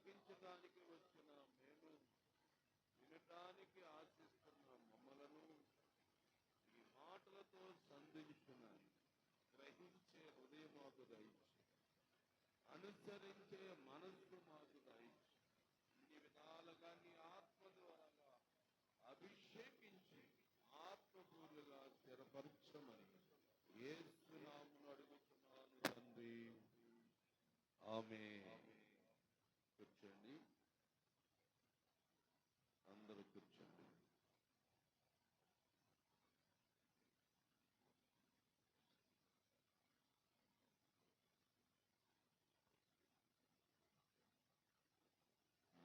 ఆలకించడానికి వచ్చిన మేము, వినటానికి ఆశిస్తున్న మమ్మలను ఈ మాటలతో సంధించున్నాను. గ్రహించే హృదయం మాకు దయచి, అనుసరించే మనస్సు మాకు దయచి, ఇన్ని విధాలుగా నీ ఆత్మ ద్వారా అభిషేకించి ఆత్మపూర్లుగా స్థిరపరచమని యేసు నామమున అడుగుతున్నాను తండ్రి. ఆమేన్. కూర్చోండి, అందరూ కూర్చోండి.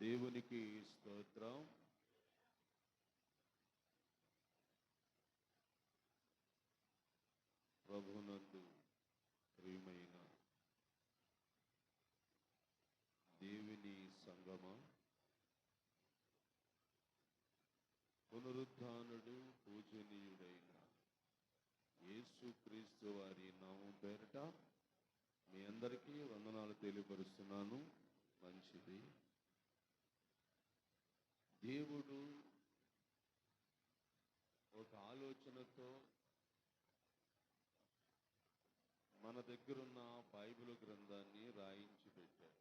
దేవునికి స్తోత్రం. ప్రభునందు ప్రియమైన దేవుని సంగమా, పునరుద్ధానుడు పూజనీయుడైన యేసుక్రీస్తు వారి నామం పేరట మీ అందరికీ వందనాలు తెలియపరుస్తున్నాను. మంచిది. దేవుడు ఒక ఆలోచనతో మన దగ్గరున్న బైబిల్ గ్రంథాన్ని రాయించి పెట్టారు.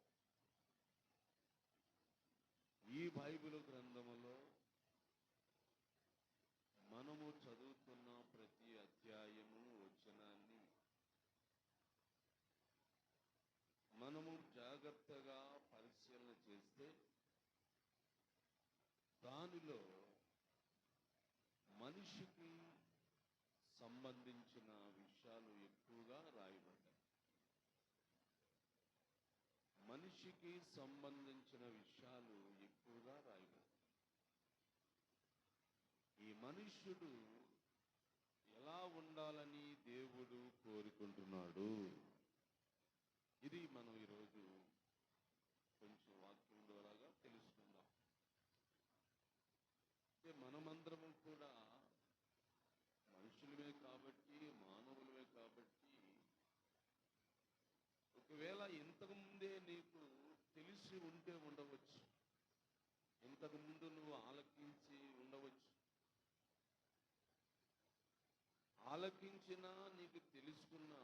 ఈ బైబిల్ గ్రంథములో మనము చదువుతున్న ప్రతి అధ్యాయము, వచనాన్ని మనము జాగ్రత్తగా పరిశీలన చేస్తే దానిలో మనిషికి సంబంధించిన విషయాలు ఎక్కువగా రాయబడ్డాయి. మనిషికి సంబంధించిన విషయాలు ఎక్కువగా రాయబడ్డాయి. ఈ మనుష్యుడు ఎలా ఉండాలని దేవుడు కోరుకుంటున్నాడు, ఇది మనం ఈరోజు కొంచెం వాక్యం ద్వారాగా తెలుసుకుందాం. మనమందరము కూడా మనుషులమే కాబట్టి, మానవులమే కాబట్టి, ఒకవేళ ఇంతకు ముందే నీకు తెలిసి ఉంటే ఉండవచ్చు, ఇంతకు ముందు నువ్వు ఆలకించి ఉండవచ్చు. ఆలకించినా నీకు తెలుసుకున్నా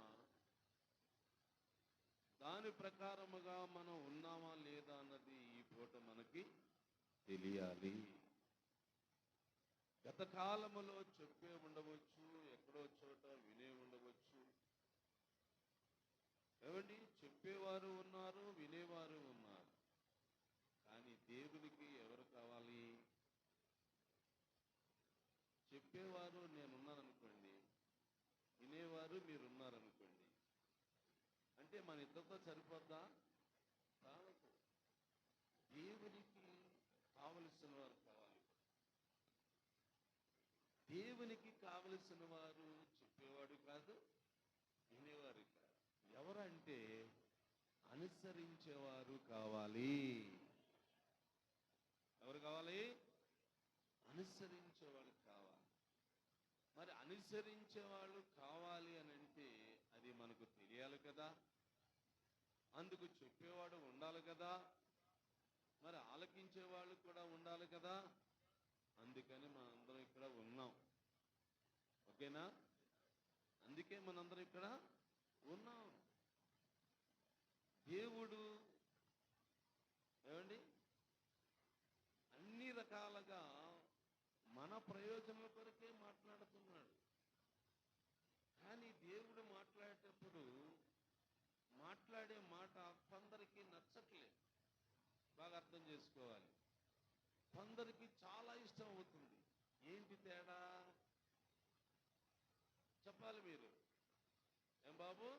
దాని ప్రకారముగా మనం ఉన్నామా లేదా అన్నది ఈ పూట మనకి తెలియాలి. గత కాలములో చెప్పే ఉండవచ్చు, ఎక్కడో చోట వినే ఉండవచ్చు. ఏమండి, చెప్పేవారు ఉన్నారు, వినేవారు ఉన్నారు. కానీ దేవునికి ఎవరు కావాలి? చెప్పేవారు నేనున్నాననుకోండి, వినేవారు మీరున్నారనుకోండి, అంటే మన ఇద్దరితో సరిపోద్దా? కాదు. దేవునికి కావలసిన వారు కావాలి. దేవునికి కావలసిన వారు చెప్పేవాడు కాదు, వినేవారు కాదు. ఎవరంటే అనుసరించేవారు కావాలి. ఎవరు కావాలి? అనుసరించేవాళ్ళు కావాలి. మరి అనుసరించేవాళ్ళు కావాలి అని అంటే అది మనకు తెలియాలి కదా, అందుకు చెప్పేవాడు ఉండాలి కదా, మరి ఆలకించేవాళ్ళు కూడా ఉండాలి కదా. అందుకని మనందరం ఇక్కడ ఉన్నాం. ఓకేనా? అందుకే మనందరం ఇక్కడ ఉన్నాం. దేవుడు ఏమండి అన్ని రకాలుగా మన ప్రయోజనాల కొరకే మాట్లాడుతున్నాడు. కానీ దేవుడు మాట్లాడేటప్పుడు మాట్లాడే మాట కొందరికి నచ్చట్లేదు. బాగా అర్థం చేసుకోవాలి. కొందరికి చాలా ఇష్టం అవుతుంది. ఏంటి తేడా చెప్పాలి మీరు. ఏం బాబు?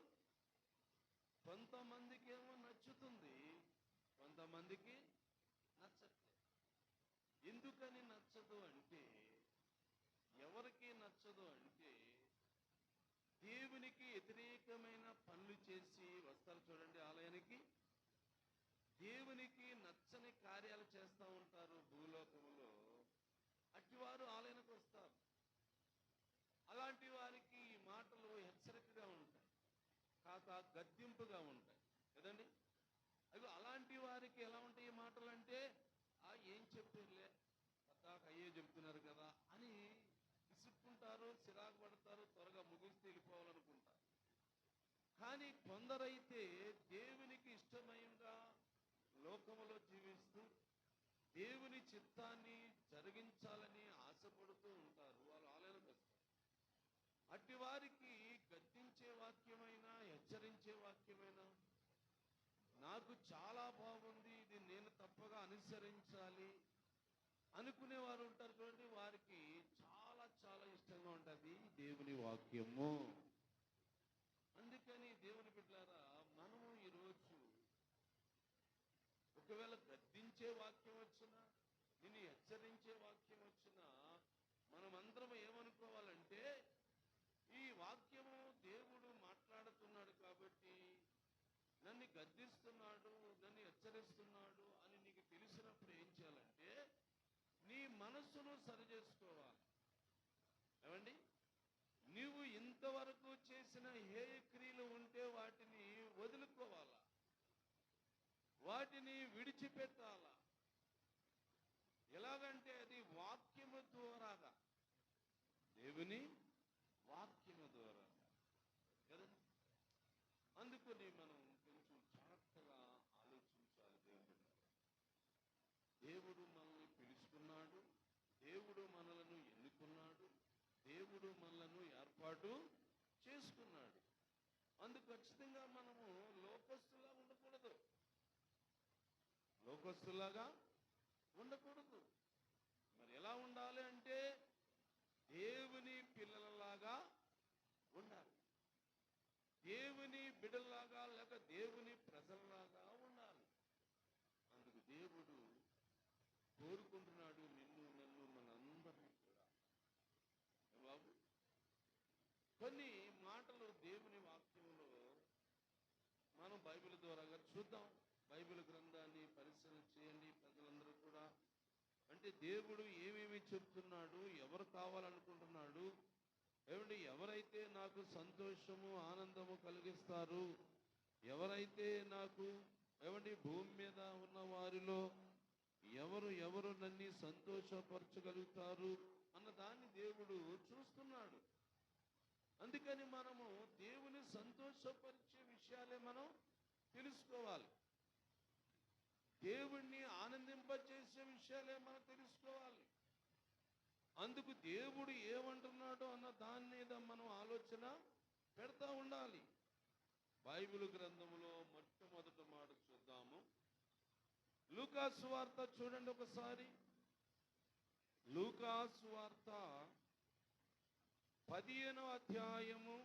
కొంతమందికి ఏమో నచ్చుతుంది, కొంతమందికి నచ్చట్లేదు. ఎందుకని నచ్చదు అంటే, ఎవరికి నచ్చదు అంటే, దేవునికి వ్యతిరేకమైన పనులు చేసి వస్తారు చూడండి ఆలయానికి. దేవునికి నచ్చని కార్యాలు చేస్తూ ఉంటారు భూలోకంలో, అట్టివారు ఆలయానికి వస్తారు. అలాంటి వారికి ఈ మాటలు హెచ్చరికగా ఉంటాయి, కాక గద్దింపుగా ఉంటాయి కదండి. అవి అలాంటి వారికి ఎలా ఉంటాయి ఈ మాటలు అంటే, ఏం చెప్పారులే పద్దాక అయ్యే చెప్తున్నారు కదా అని విసుక్కుంటారు, చిరాకు పడతారు, త్వరగా ముగిస్తే వెళ్ళిపోవాలనుకుంటారు. కానీ కొందరైతే దేవునికి ఇష్టమయంగా లోకములో జీవిస్తూ దేవుని చిత్తాన్ని జరిగించాలని ఆశపడుతూ ఉంటారు. వాళ్ళు ఆలయానికి వస్తారు. అట్టి వారికి గద్దించే వాక్యమైనా హెచ్చరించే వాక్యమైనా నాకు చాలా బాగుంది, ఇది నేను తప్పగా అనుసరించాలి అనుకునే వారు ఉంటారు చూడండి, వారికి చాలా చాలా ఇష్టంగా ఉంటుంది దేవుని వాక్యము. అందుకని దేవుని బిడ్డలారా, మనము ఈరోజు ఒకవేళ గద్దించే వాక్యం వచ్చినా, నిన్ను హెచ్చరించే వాక్యం వచ్చినా, మనమందరం ఏమనుకోవాలంటే ఈ వాక్యము దేవుడు మాట్లాడుతున్నాడు కాబట్టి, నన్ను గద్దిస్తున్నాడు, నన్ను హెచ్చరిస్తున్నాడు అని నీకు తెలిసినప్పుడు ఏం చేయాలంటే నీ మనస్సును సరిచేసుకోవాలి. ఏమండి, నీవు ఇంతవరకు చేసిన హేయ క్రియలు ఉంటే వాటిని వదులుకోవాలా, వాటిని విడిచిపెట్టాలా. ఎలాగంటే అది వాక్యము ద్వారాగా, దేవుని వాక్యము ద్వారా కదండి. అందుకని మనం కొంచెం జాగ్రత్తగా ఆలోచించాలి. దేవుడు మనల్ని పిలుచుకున్నాడు, దేవుడు మనలను ఎన్నుకున్నాడు, దేవుడు మనలను ఏర్పాటు చేసుకున్నాడు. అందుకు ఖచ్చితంగా మనము లోకస్తులా ఉండకూడదు, లోకస్తులాగా ఉండకూడదు. మరి ఎలా ఉండాలి అంటే దేవుని పిల్లలలాగా ఉండాలి, దేవుని బిడ్డలాగా లేక దేవుని ప్రజల్లాగా ఉండాలి. అందుకు దేవుడు కోరుకుంటున్నాడు నిన్ను, నన్ను, మనందరినీ కూడా. బాబు, కొన్ని మాటలు దేవుని వాక్యంలో మనం బైబిల్ ద్వారా చూద్దాం. బైబిల్ గ్రంథాన్ని పరిశీలన చేయండి ప్రజలందరూ కూడా. అంటే దేవుడు ఏమేమి చెప్తున్నాడు, ఎవరు కావాలనుకుంటున్నాడు, ఏమండి, ఎవరైతే నాకు సంతోషము ఆనందము కలిగిస్తారు, ఎవరైతే నాకు ఏమండి భూమి మీద ఉన్న వారిలో ఎవరు నన్ను సంతోషపరచగలుగుతారు అన్న దాన్ని దేవుడు చూస్తున్నాడు. అందుకని మనము దేవుని సంతోషపరిచే విషయాలే మనం తెలుసుకోవాలి, దేవుణ్ణి ఆనందింపజేసే విషయాలే మనం తెలుసుకోవాలి. అందుకు దేవుడు ఏమంటున్నాడో అన్న దాని మీద మనం ఆలోచన పెడతా ఉండాలి. బైబిల్ గ్రంథంలో మొట్టమొదటి మాట చూద్దాము. లూకా సువార్త చూడండి ఒకసారి. లూకా సువార్త 15వ అధ్యాయము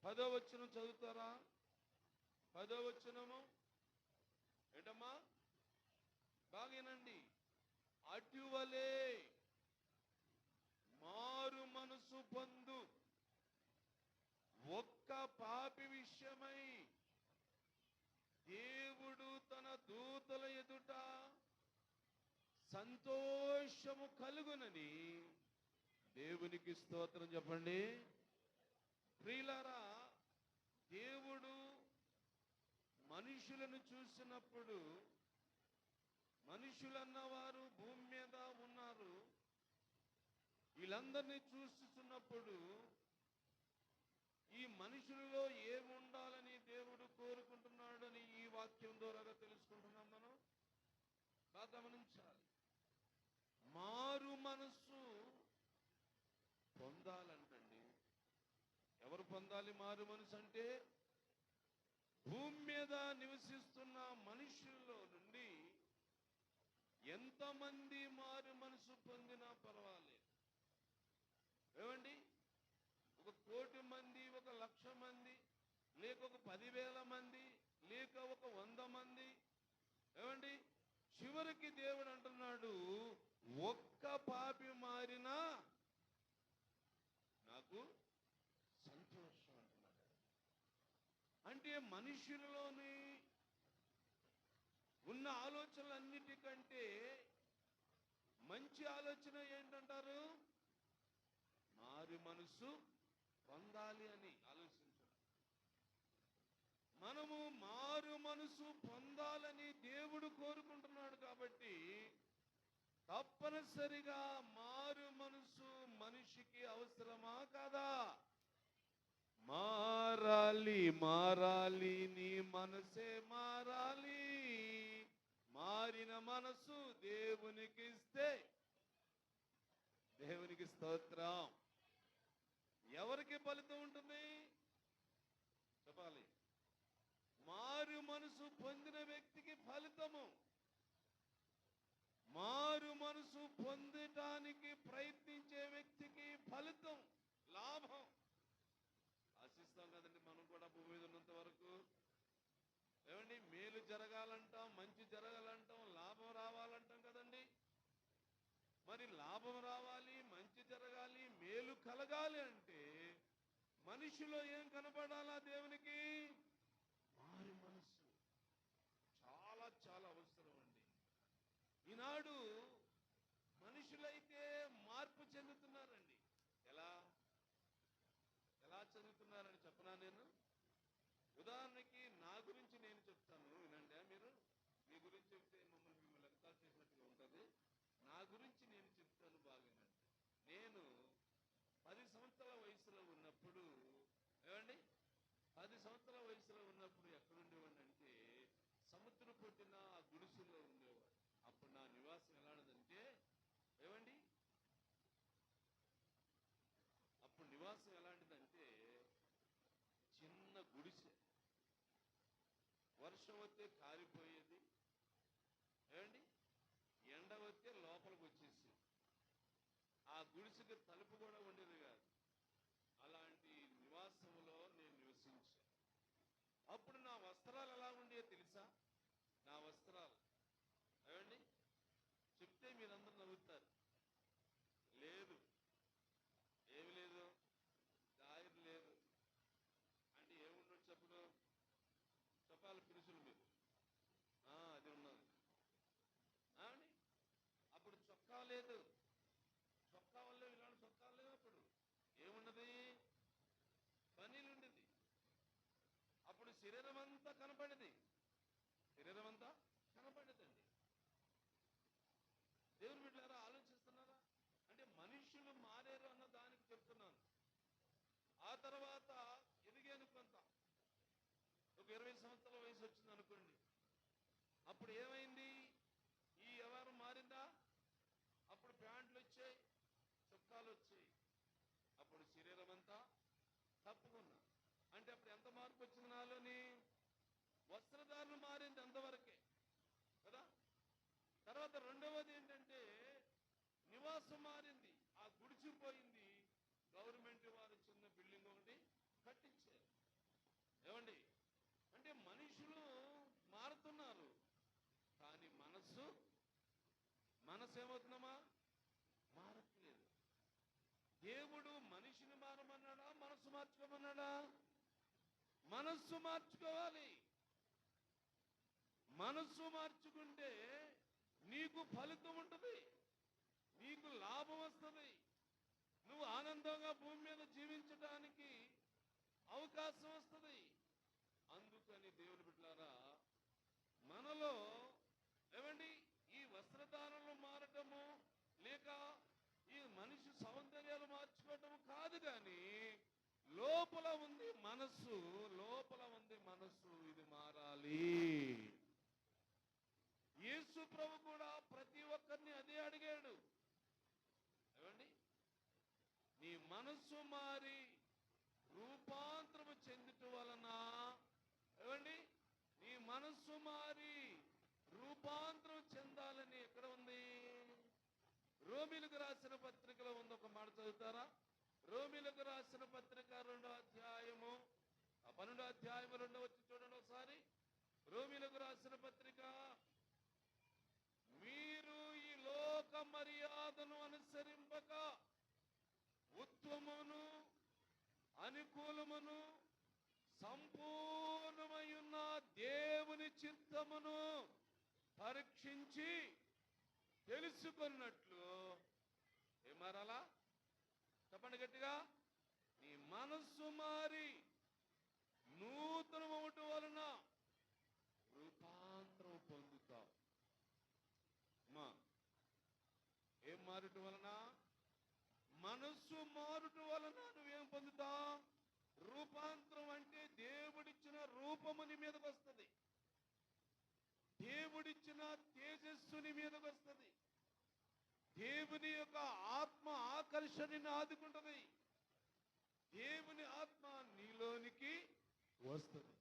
10వ వచనం చదువుతారా? 10వ వచనము ఏంటమ్మా? బాగేనండి. అటువలే మారు మనసు పొందు ఒక్క పాపి విషయమై దేవుడు తన దూతల ఎదుట సంతోషము కలుగునని దేవునికి స్తోత్రం చెప్పండి. ప్రియులారా, దేవుడు మనుషులను చూసినప్పుడు, మనుషులన్నవారు భూమి మీద ఉన్నారు, వీళ్ళందరినీ చూస్తున్నప్పుడు ఈ మనుషులలో ఏముండాలని దేవుడు కోరుకుంటున్నాడని ఈ వాక్యం ద్వారా తెలుసుకుంటున్నాం. మనం బాగా గమనించాలి. మారు మనస్సు పొందాలంటండి. ఎవరు పొందాలి మారు మనసు అంటే? భూమి మీద నివసిస్తున్న మనుషుల్లో నుండి ఎంతమంది మారు మనసు పొందినా పర్వాలేదు. ఏమండి, 1,000,000 మంది, 1,00,000 మంది, లేక 10,000 మంది, లేక 100 మంది, ఏమండి, చివరికి దేవుడు అంటున్నాడు ఒక్క పాపి మారినా నాకు సంతోషం అంటున్నాడు. అంటే మనుషులలోని ఉన్న ఆలోచనలన్నిటికంటే మంచి ఆలోచన ఏంటంటారు? మారు మనసు పొందాలి అని ఆలోచించడం. మనము మారు మనసు పొందాలని దేవుడు కోరుకుంటున్నాడు. కాబట్టి తప్పనిసరిగా మారు మనసు మనిషికి అవసరమా కాదా? మారాలి, మారాలి, నీ మనసే మారాలి. మారిన మనసు దేవునికి ఇస్తే, దేవునికి స్తోత్రం. ఎవరికి ఫలితం ఉంటుంది చెప్పాలి? మారు మనసు పొందిన వ్యక్తికి ఫలితము. మారు మనసు పొందటానికి ప్రయత్నించే వ్యక్తికి ఫలితం, లాభం. ఆశిస్తాం కదండి మనం కూడా భూమి మీద ఉన్నంత వరకు. ఏమండి, మేలు జరగాలంటాం, మంచి జరగాలంటాం, లాభం రావాలంటాం కదండి. మరి లాభం రావాలి, మంచి జరగాలి, మేలు కలగాలి అంటే మనిషిలో ఏం కనపడాలా? దేవునికి మారు మనసు చాలా చాలా అవసరం అండి. ఈనాడు మనుషులైతే మార్పు చెందుతున్నారండి. ఎలా ఎలా చెందుతున్నారని చెప్పనా? నేను ఉదాహరణకి నా గురించి నేను చెప్తాను, వినండి. మీరు మీ గురించి చెప్తే మిమ్మల్ని ఎగతాళి చేసినట్టుగా ఉంటుంది. నా గురించి నేను చెప్తాను, బాగా. నేను 10 సంవత్సరాల వయసులో ఉన్నప్పుడు, ఏమండి, 10 సంవత్సరాల వయసులో ఉన్నప్పుడు ఎక్కడుండేవాడిని అంటే సముద్ర పొట్టిన ఆ గుడిసెల్లో ఉండేవాడు. అప్పుడు నా నివాసం ఎలాంటిదంటే, ఏమండి, అప్పుడు నివాసం ఎలాంటిదంటే చిన్న గుడిసె. వర్షం వస్తే కారిపోయేది, ఏమండి, ఎండ వస్తే లోపలికి వచ్చేసి ఆ గుడిసెకి తలుపు కూడా ఉండేది కాదు. అలాంటి నివాసంలో నేను నివసించాను. అప్పుడు నా వస్త్రాలు ఎలా ఉండేవో తెలుసా? నా వస్త్రాలు, ఏమండి, చెప్తే మీరందరూ నవ్వుతారు. లేదు, ఏమి లేదు, దాయిరు లేదు అంటే ఏముండొచ్చు అప్పుడు? చెప్పాలి పురుషులు మీరు. అది ఉన్నది. ఏమండి, అప్పుడు చొక్కా లేదు. చొక్కా వల్ల ఇలాంటి చొక్కాలు లేవు. అప్పుడు ఏమున్నది? పనీలు ఉండేది. అప్పుడు శరీరం అంతా కనపడేది. శరీరం అంతా కనపడేదండి. దేవుని బిడ్డలారా, ఆలోచిస్తున్నారా? అంటే మనుషులు మారారు అన్న దానికి చెప్తున్నాను. ఆ తర్వాత ఎదిగాను కొంత, ఒక 20 సంవత్సరాల వయసు వచ్చింది అనుకోండి. అప్పుడు ఏమైంది? ఈ వ్యవహారం మారిందా? అప్పుడు ప్యాంట్లు వచ్చాయి, చొక్కాలు వచ్చాయి. అప్పుడు శరీరం అంతా తప్పుకున్నా. అంటే అప్పుడు ఎంత మార్పు వచ్చింది నాలోని? వస్త్రధారణ మారింది, అంతవరకే కదా. తర్వాత రెండవది ఏంటంటే నివాసం మారింది. ఆ గుడిచిపోయింది. గవర్నమెంట్ వారు చిన్న బిల్డింగ్ ఒకటి కట్టించారు. ఏమండి, అంటే మనుషులు మారుతున్నారు, కానీ మనసు ఏమవుతున్నామా? మారట్లేదు. దేవుడు మనిషిని మారమన్నాడా, మనసు మార్చుకోమన్నాడా? మనస్సు మార్చుకోవాలి. మనస్సు మార్చుకుంటే నీకు ఫలితం ఉంటుంది, నీకు లాభం వస్తుంది. నువ్వు ఆనందంగా భూమి మీద జీవించడానికి అవకాశం వస్తుంది. అందుకని దేవుని బిడ్డలారా, మనలో ఏమండి, ఈ వస్త్రధారణలు మారటము లేక ఈ మనిషి సౌందర్యాలు మార్చుకోవటము కాదు, కానీ లోపల ఉంది మనస్సు. లోపల ఉంది మనస్సు, ఇది మారాలి. యేసు ప్రభు కూడా ప్రతి ఒక్కరిని అదే అడిగాడు. ఏమండి, నీ మనస్సు మారి రూపాంతరము చెందుట వలన, ఏమండి, నీ మనస్సు మారి రూపాంతరం చెందాలని ఎక్కడ ఉంది? రోమీలకు రాసిన పత్రికలో ఉంది. ఒక మాట చదువుతారా? రోమీలకు రాసిన పత్రిక 2వ అధ్యాయము 12వ అధ్యాయము 2వ వచ్చి చూడండి ఒకసారి. రోమీలకు రాసిన పత్రిక, మీరు ఈ లోక మర్యాదను అనుసరింపక ఉత్తమమును అనుకూలమును సంపూర్ణమై ఉన్న దేవుని చిత్తమును పరీక్షించి తెలుసుకున్నట్లు ఏం మారాలా? చెప్పండి గట్టిగా. నీ మనస్సు మారి నూతనమవటం వలన రూపాంతరం పొందుతావు. మా ఏం మారుట వలన? మనస్సు మారుట వలన నువ్వేం పొందుతావు? రూపాంతరం అంటే దేవుడిచ్చిన రూపము నీ మీదకి వస్తుంది, దేవుడిచ్చిన తేజస్సుని మీదకి వస్తుంది, దేవుని యొక్క ఆత్మ ఆకర్షణని ఆదుకుంటుంది, దేవుని ఆత్మ నీలోనికి వస్తుంది.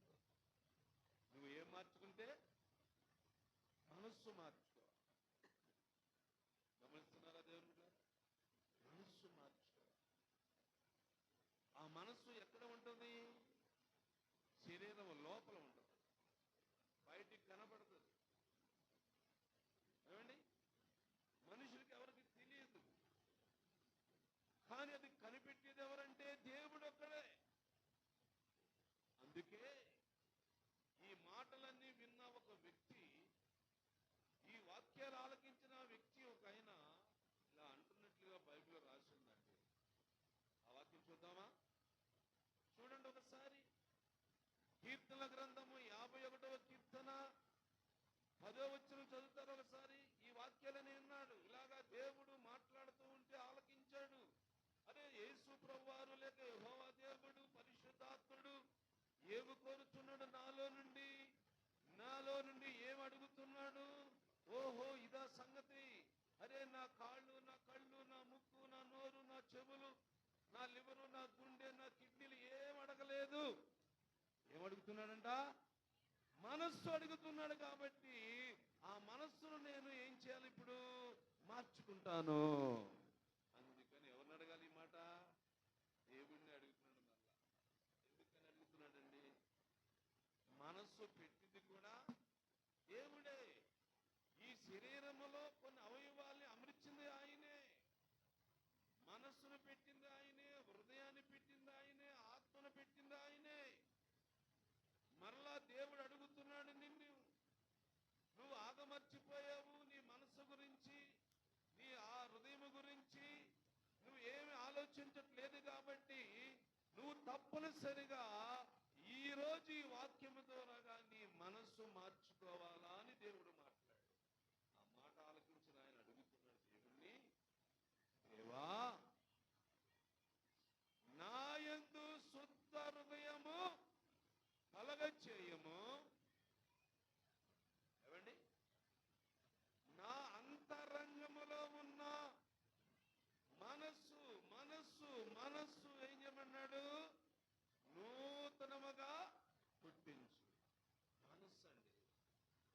నువ్వు ఏం మార్చుకుంటే? మనస్సు మార్చుకో. గమనిస్తున్నారా దేవుని గారు? మనస్సు మార్చుకో. ఆ మనస్సు ఎక్కడ ఉంటుంది? శరీరం లోపల ఉంటుంది, బయటికి కనబడుతుంది. ఏమండి? మనుషులకి ఎవరికి తెలియదు, కానీ అది కనిపెట్టేది ఎవరంటే దేవుడు ఒక్కడే. అందుకే ఈ మాటలన్నీ విన్న ఒక వ్యక్తి, ఈ వాక్యాలు ఆలకించిన వ్యక్తి ఒక ఆయన ఇలా అంటున్నట్లుగా బైబిల్లో రాసిందండి. ఆ వాక్యం చూద్దామా? చూడండి ఒకసారి. కీర్తనల గ్రంథము 51వ కీర్తన 10వ వచనం చదువుతారు ఒకసారి. ఈ వాక్యాలని విన్నాడు, ఇలాగా దేవుడు మాట్లాడుతూ ఉంటే ఆలకించాడు. అరే యేసు ప్రభువారు లేక యెహోవా దేవుడు పరిశుద్ధాత్ముడు ఏమి కోరుతున్నాడు నాలో నుండి ఏం అడుగుతున్నాడు? ఓహో ఇదా సంగతి. అరే నా కాళ్ళు, నా కళ్ళు, నా ముక్కు, నా నోరు, నా చెవులు, నా లివరు, నా గుండె, నా కిడ్నీలు ఏం అడగలేదు. ఏమడుగుతున్నాడంట? మనస్సు అడుగుతున్నాడు. కాబట్టి ఆ మనస్సును నేను ఏం చేయాలి? ఇప్పుడు మార్చుకుంటాను. అందుకని ఎవరిని అడగాలి ఈ మాట? దేవుడిని అడుగుతున్నాడు. మళ్ళా ఎందుకని అడుగుతున్నాడండి? మనస్సు పెట్టింది కూడా దేవుడే. ఈ శరీరములో కొన్ని అవయవాల్ని అమర్చింది ఆయనే, మనస్సును పెట్టింది ఆయనే, హృదయాన్ని పెట్టింది ఆయనే, ఆత్మను పెట్టింది ఆయనే. మరలా దేవుడు అడుగుతున్నాడు నిన్ను. నువ్వు ఆగమర్చిపోయావు నీ మనస్సు గురించి, నీ ఆ హృదయం గురించి నువ్వు ఏమి ఆలోచించట్లేదు. కాబట్టి నువ్వు తప్పనిసరిగా ఈ రోజు ఈ వాక్యము ద్వారా నీ మనస్సు మార్చుకోవాలా అని దేవుడు మాట్లాడు. ఆ మాట ఆలకించిన ఆయన అడుగుతున్నాడు దేవుణ్ణి, దేవా నా యందు శుద్ధ హృదయము కలగచేయము. ఏమండి? నా అంతరంగములో ఉన్న మనస్సు మనస్సు మనస్సు ఏం చేయమన్నాడు? నూతనముగా పుట్టించు. మనస్సు అండి,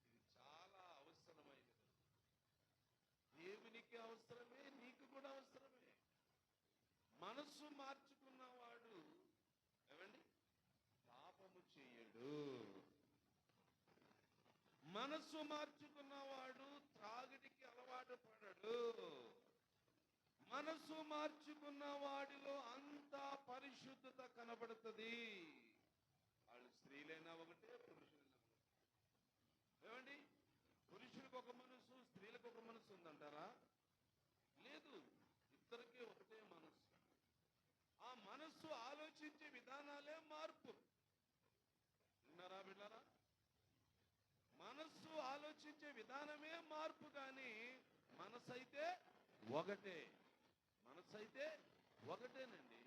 ఇది చాలా అవసరమైనది. దేవునికి అవసరమే, నీకు కూడా అవసరమే. మనస్సు మార్చుకున్నవాడు ఏమండి పాపము చేయడు. మనస్సు మార్చుకున్నవాడు త్రాగుడికి అలవాటు పడడు. మనస్సు మార్చుకున్న వాడిలో అంతా పరిశుద్ధత కనబడుతుంది. వాళ్ళు స్త్రీలైనా ఒకటే, పురుషులైనా ఒకటే. ఏమండి? పురుషులకు ఒక మనసు, స్త్రీలకు ఒక మనసు ఉందంటారా? లేదు, ఇద్దరికీ ఒకటే మనస్సు. ఆ మనస్సు ఆలోచించే విధానాలే మార్పు. విన్నారా బిడ్డారా? మనస్సు ఆలోచించే విధానమే మార్పు, కానీ మనసు అయితే ఒకటే. మనసు అయితే ఒకటేనండి.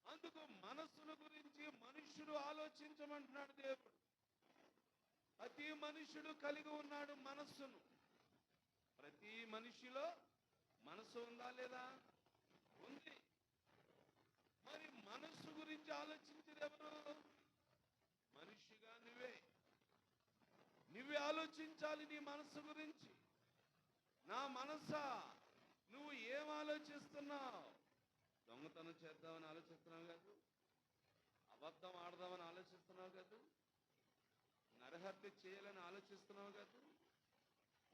అందుకు మనస్సును గురించి మనుష్యుడు ఆలోచించమంటున్నాడు దేవుడు. ప్రతి మనుష్యుడు కలిగి ఉన్నాడు మనస్సును. ప్రతి మనిషిలో మనస్సు ఉందా లేదా? ఉంది. మరి మనస్సు గురించి ఆలోచించేది ఎవరు? మనిషిగా నువ్వే ఆలోచించాలి నీ మనస్సు గురించి. నా మనసా, నువ్వు ఏం ఆలోచిస్తున్నావు? దొంగతనం చేద్దామని ఆలోచిస్తున్నావు కాదు, అబద్ధం ఆడదామని ఆలోచిస్తున్నావు కాదు, నరహత్య చేయాలని ఆలోచిస్తున్నావు కాదు,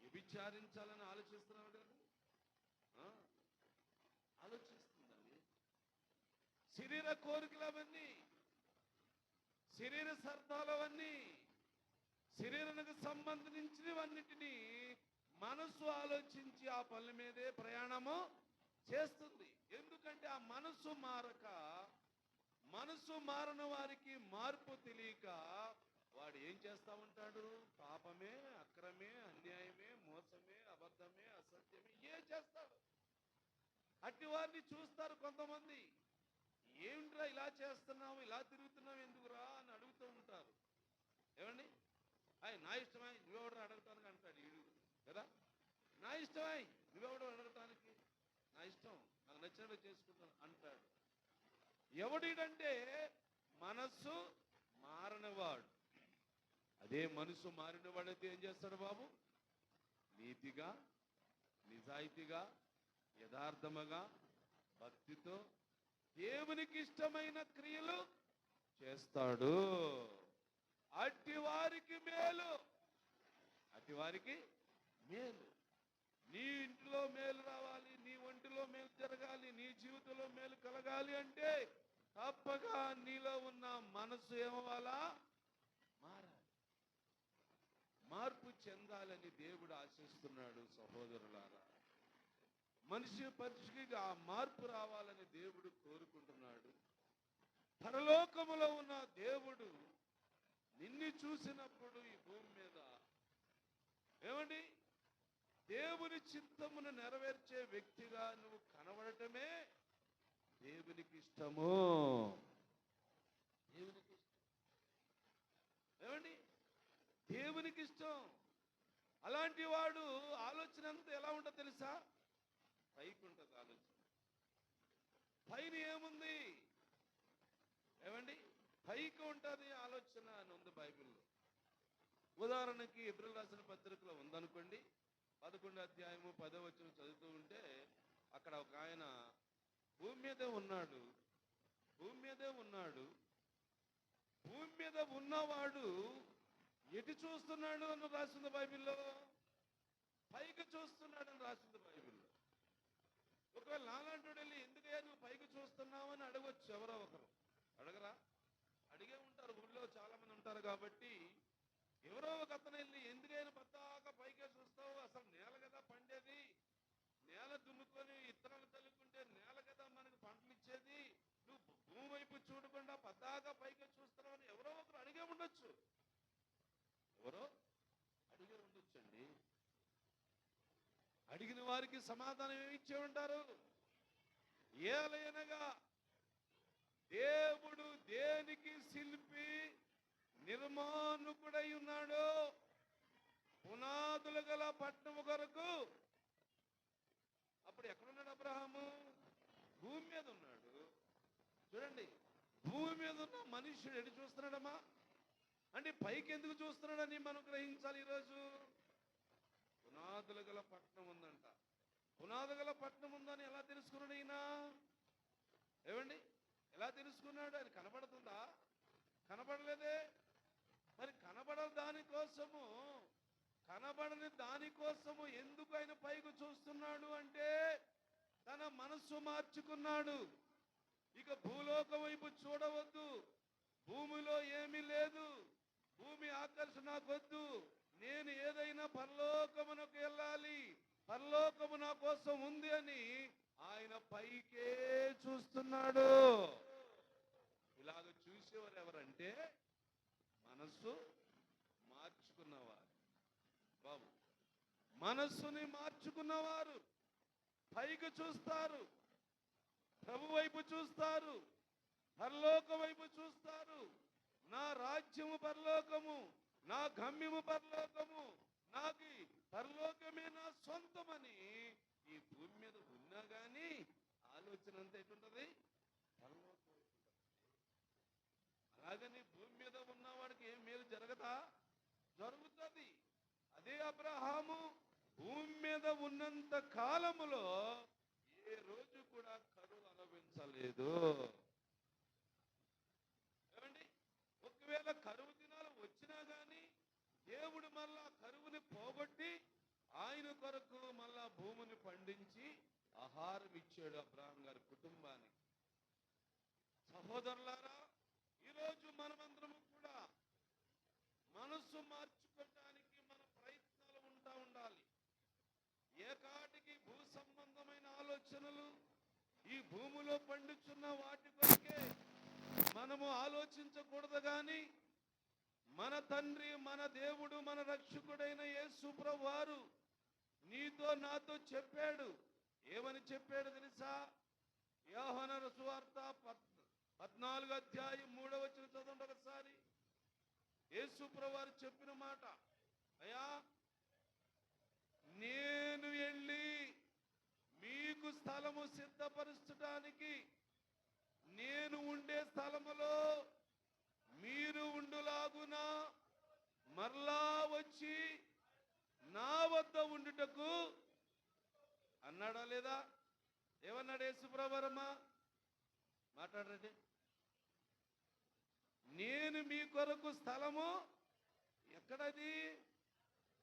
వ్యభిచారించాలని ఆలోచిస్తున్నావు కాదు. ఆలోచిస్తుందండి. శరీర కోరికలు అవన్నీ, శరీర సర్దాలు అవన్నీ, శరీరానికి సంబంధించినవన్నిటినీ మనసు ఆలోచించి ఆ పనుల మీదే ప్రయాణము చేస్తుంది. ఎందుకంటే ఆ మనసు మారక మనసు మారని వారికి మార్పు తెలియక వాడు ఏం చేస్తా ఉంటాడు? పాపమే, అక్రమే, అన్యాయమే, మోసమే, అబద్ధమే, అసత్యమే ఏం చేస్తాడు. అట్టి వారిని చూస్తారు కొంతమంది. ఏమిట్రా ఇలా చేస్తున్నావు, ఇలా తిరుగుతున్నావు ఎందుకురా అని అడుగుతూ ఉంటారు. ఏమండి, అయ్యి నా ఇష్టమై నువ్వెవడో అడగటానికి అంటాడు వీడు కదా. నా ఇష్టమై నువ్వెవడో అడగటానికి, నా ఇష్టం, నాకు నచ్చినట్టు చేసుకుంటాను అంటాడు. ఎవడిడంటే మనస్సు మారనివాడు. అదే మనసు మారినవాడైతే ఏం చేస్తాడు బాబు? నీతిగా, నిజాయితీగా, యథార్థముగా, భక్తితో దేవునికి ఇష్టమైన క్రియలు చేస్తాడు. అట్టి వారికి మేలు, అట్టి వారికి మేలు. నీ ఇంటిలో మేలు రావాలి, నీ ఒంటిలో మేలు జరగాలి, నీ జీవితంలో మేలు కలగాలి అంటే తప్పక నీలో ఉన్న మనసు ఏమవ్వాలా? మారాలి, మార్పు చెందాలని దేవుడు ఆశిస్తున్నాడు. సహోదరులారా, మనిషికి ఆ మార్పు రావాలని దేవుడు కోరుకుంటున్నాడు. పరలోకములో ఉన్న దేవుడు నిన్ను చూసినప్పుడు ఈ భూమి మీద ఏమండి, దేవుని చిత్తమును నెరవేర్చే వ్యక్తిగా నువ్వు కనబడటమే దేవునికి ఇష్టము. దేవునికి ఇష్టం ఏమండి, దేవునికి ఇష్టం. అలాంటి వాడు ఆలోచన అంతా ఎలా ఉంటుందో తెలుసా? పైకి ఉంటుంది ఆలోచన. పైన ఏముంది ఏమండి? పైకి ఉంటుంది ఆలోచన అని ఉంది బైబిల్లో. ఉదాహరణకి ఏప్రిల్ రాసిన పత్రికలో ఉందనుకోండి, 11వ అధ్యాయము 10వ వచనం చదువుతూ ఉంటే అక్కడ ఒక ఆయన భూమి మీదే ఉన్నాడు, భూమి మీదే ఉన్నాడు. భూమి మీద ఉన్నవాడు ఎటు చూస్తున్నాడు అని రాసింది బైబిల్లో? పైకి చూస్తున్నాడు అని రాసింది బైబిల్లో. ఒకవేళ నాలాంటి వెళ్ళి ఎందుకయ్యా నువ్వు పైకి చూస్తున్నావు అని అడగవచ్చు. ఎవరో ఒకరు అడగరా? అడిగే ఉంటారు, ఊళ్ళో చాలా మంది ఉంటారు కాబట్టి. ఎవరో ఒక అతను వెళ్ళి ఎందుకైనా పద్దాకా పైకే చూస్తావు, అసలు నేల కదా పండేది, నేల దున్నుకొని ఇత్తనాలు తల్లుకుంటే నేల కదా మనకు పంటలు ఇచ్చేది, నువ్వు భూమి వైపు చూడకుండా పద్దాకా పైకే చూస్తున్నావు అని ఎవరో ఒకరు అడిగే ఉండొచ్చు. ఎవరో అడిగే ఉండొచ్చండి. అడిగిన వారికి సమాధానం ఏమి ఇచ్చే ఉంటారు? ఏలయనగా దేవుడు దేనికి శిల్పి నిర్మాణకుడై ఉన్నాడు? పునాదులు గల పట్టణము కొరకు. అప్పుడు ఎక్కడున్నాడు అబ్రహాము? భూమి మీద ఉన్నాడు. చూడండి, భూమి మీద ఉన్న మనుష్యుడు ఎటు చూస్తున్నాడమ్మా అంటే పైకి ఎందుకు చూస్తున్నాడని మనం గ్రహించాలి. ఈరోజు పునాదులు గల పట్టణం ఉందంట. పునాదు గల పట్టణం ఉందని ఎలా తెలుసుకున్నాడు ఈయన? ఏమండి, ఎలా తెలుసుకున్నాడు? ఆయన కనబడుతుందా? కనబడలేదే. మరి కనబడని దానికోసము ఎందుకు ఆయన పైకి చూస్తున్నాడు అంటే తన మనస్సు మార్చుకున్నాడు. ఇక భూలోకం వైపు చూడవద్దు, భూమిలో ఏమీ లేదు, భూమి ఆకర్షణ వద్దు, నేను ఏదైనా పరలోకమునకు వెళ్ళాలి, పరలోకము నా కోసం ఉంది అని ఆయన పైకే చూస్తున్నాడు. ఇలాగ చూసేవారు ఎవరంటే మనస్సు మార్చుకున్నవారు. బాబు, మనస్సుని మార్చుకున్నవారు పైకి చూస్తారు, ప్రభు వైపు చూస్తారు, పరలోక వైపు చూస్తారు. నా రాజ్యము పరలోకము, నా గమ్యము పరలోకము, నాకు పరలోకమే నా సొంతమని ఈ భూమి మీద ఉన్నా గాని ఆలోచన అంతా ఎటుంటది? పరలోకం. అలాగని భూమి మీద ఉన్నవాడికి ఏం మేలు జరగదా? జరుగుతుంది. అదే అబ్రహాము భూమి మీద ఉన్నంత కాలములో ఏ రోజు కూడా కరువు అనుభవించలేదు. ఏమండి, ఒకవేళ కరువు దినాలు వచ్చినా గాని దేవుడు మళ్ళా కరువుని పోగొట్టి ఆయన కొరకు మళ్ళా భూమిని పండించి ఆహారం ఇచ్చాడు అబ్రహాం గారి కుటుంబానికి. సహోదరులారా, ఈరోజు మనమందరము కూడా మనస్సు మార్చుకోవడానికి మన ప్రయత్నాలు ఉండాలి. ఏకాటికి భూ సంబంధమైన ఆలోచనలు, ఈ భూమిలో పండుచున్న వాటి కొరకే మనము ఆలోచించకూడదు గాని మన తండ్రి, మన దేవుడు, మన రక్షకుడైన యేసు ప్రభువారు నీతో నాతో చెప్పాడు. ఏమని చెప్పాడు తెలుసా? యోహాను సువార్త 14వ అధ్యాయం 3వ వచనం చదవండి ఒకసారి. యేసు ప్రభువారు చెప్పిన మాట, అయ్యా నేను వెళ్ళి మీకు స్థలము సిద్ధపరచడానికి నేను ఉండే స్థలములో మీరు ఉండులాగున మరలా వచ్చి నా వద్ద ఉండుటకు అన్నాడా లేదా? ఏమన్నాడు యేసుప్రభురమ్మా? మాట్లాడండి. నేను మీ కొరకు స్థలము, ఎక్కడది?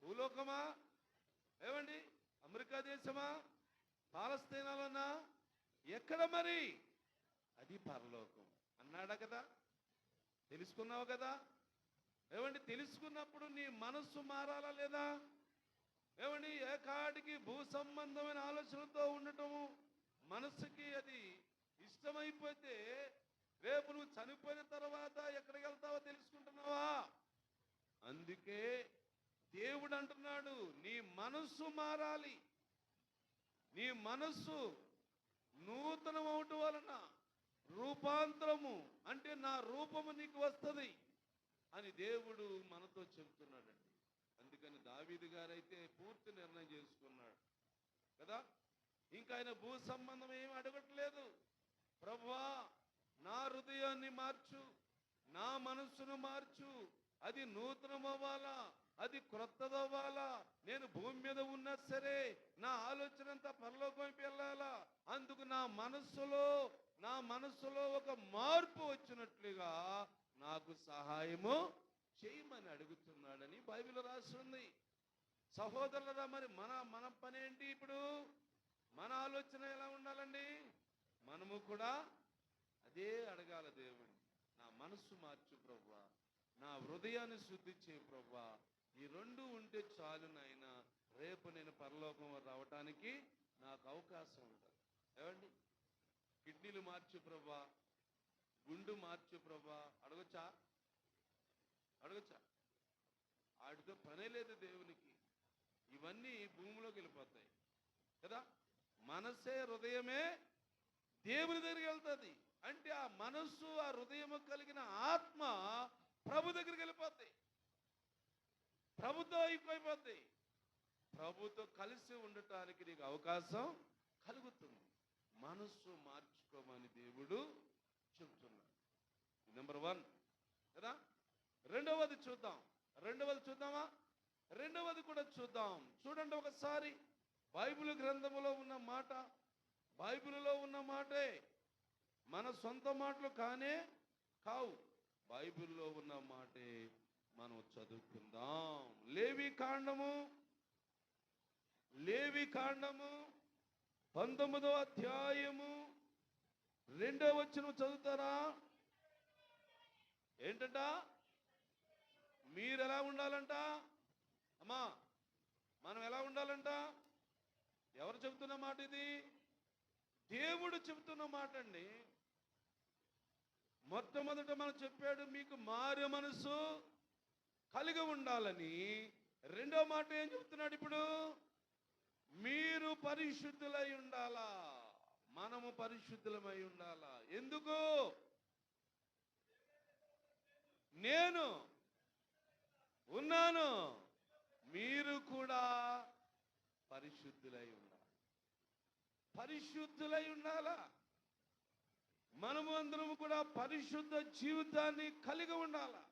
భూలోకమా? ఏమండి? అమెరికా దేశమా? పాలస్తీనాలోనా? ఎక్కడ మరి? అది పరలోకం అన్నాడా కదా? తెలుసుకున్నావు కదా? ఏమండి? తెలుసుకున్నప్పుడు నీ మనస్సు మారాలా లేదా? ఏమండి? ఏకాడికి భూ సంబంధమైన ఆలోచనలతో ఉండటము మనస్సుకి అది ఇష్టమైపోతే రేపు నువ్వు చనిపోయిన తర్వాత ఎక్కడికి వెళ్తావో తెలుసుకుంటున్నావా? అందుకే దేవుడు అంటున్నాడు, నీ మనస్సు మారాలి. నీ మనస్సు నూతనం అవటం వలన రూపాంతరము, అంటే నా రూపము నీకు వస్తుంది అని దేవుడు మనతో చెబుతున్నాడండి. అందుకని దావీదు గారైతే పూర్తి నిర్ణయం చేసుకున్నాడు కదా. ఇంకా ఆయన భూ సంబంధం ఏమి అడగట్లేదు. ప్రభువా నా హృదయాన్ని మార్చు, నా మనస్సును మార్చు, అది నూతనం అవ్వాలా, అది క్రొత్తదవ్వాలా. నేను భూమి మీద ఉన్నా సరే నా ఆలోచన అంతా పరలోకం వైపు వెళ్ళాలా. అందుకు నా మనస్సులో ఒక మార్పు వచ్చినట్లుగా నాకు సహాయము చేయమని అడుగుతున్నాడని బైబిల్ రాస్తుంది. సహోదరులరా, మరి మన పని ఏంటి ఇప్పుడు? మన ఆలోచన ఎలా ఉండాలండి? మనము కూడా అదే అడగాల దేవుడు. నా మనస్సు మార్చు ప్రభువా, నా హృదయాన్ని శుద్ధి చేయి ప్రభువా. ఈ రెండు ఉంటే చాలు నాయనా, రేపు నేను పరలోకం రావటానికి నాకు అవకాశం ఉంటుంది. ఏమండి? కిడ్నీలు మార్చు ప్రభువా, గుండు మార్చు ప్రభువా అడగొచ్చా? వాటితో పనే లేదు దేవునికి. ఇవన్నీ భూమిలోకి వెళ్ళిపోతాయి కదా. మనసే, హృదయమే దేవుని దగ్గరికి వెళ్తుంది. అంటే ఆ మనస్సు, ఆ హృదయము కలిగిన ఆత్మ ప్రభు దగ్గరికి వెళ్ళిపోతాయి, ప్రభుతో అయిపోయిపోతాయి. ప్రభుతో కలిసి ఉండటానికి నీకు అవకాశం కలుగుతుంది. మనస్సు మార్చుకోమని దేవుడు చెబుతున్నాడు. నెంబర్ 1 కదా. రెండవది చూద్దామా? రెండవది కూడా చూద్దాం. చూడండి ఒకసారి. బైబిల్ గ్రంథములో ఉన్న మాట, బైబిల్లో ఉన్న మాటే, మన సొంత మాటలు కావు. బైబిల్లో ఉన్న మాటే మనం చదువుకుందాం. లేవి కాండము 19వ అధ్యాయము 2వ వచనం చదువుతారా? ఏంటంట? మీరు ఎలా ఉండాలంట? అమ్మా, మనం ఎలా ఉండాలంట? ఎవరు చెబుతున్న మాట ఇది? దేవుడు చెబుతున్న మాట అండి. మొట్టమొదట మనం చెప్పాడు, మీకు మారు మనసు కలిగి ఉండాలని. రెండో మాట ఏం చెప్తున్నాడు ఇప్పుడు? మీరు పరిశుద్ధులై ఉండాలా. మనము పరిశుద్ధులమై ఉండాలా. ఎందుకు? నేను ఉన్నాను, మీరు కూడా పరిశుద్ధులై ఉండాలా. మనము అందరము కూడా పరిశుద్ధ జీవితాన్ని కలిగి ఉండాలా.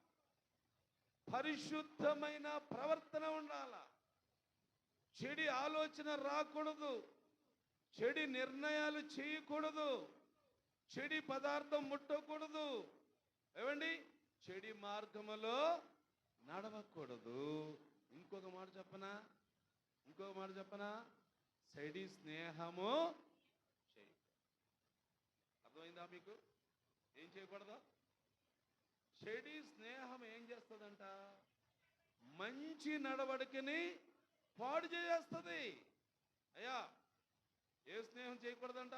పరిశుద్ధమైన ప్రవర్తన ఉండాలా. చెడు ఆలోచన రాకూడదు, చెడు నిర్ణయాలు చేయకూడదు, చెడు పదార్థం ముట్టకూడదు. ఏమండి? చెడు మార్గములో నడవకూడదు. ఇంకొక మాట చెప్పనా? చెడు స్నేహము చేయ. అర్థమైందా మీకు? ఏం చేయకూడదు? చెడు స్నేహం ఏం చేస్తుందంట? మంచి నడవడికని పాడు చేస్తుంది. అయ్యా, ఏ స్నేహం చేయకూడదంట?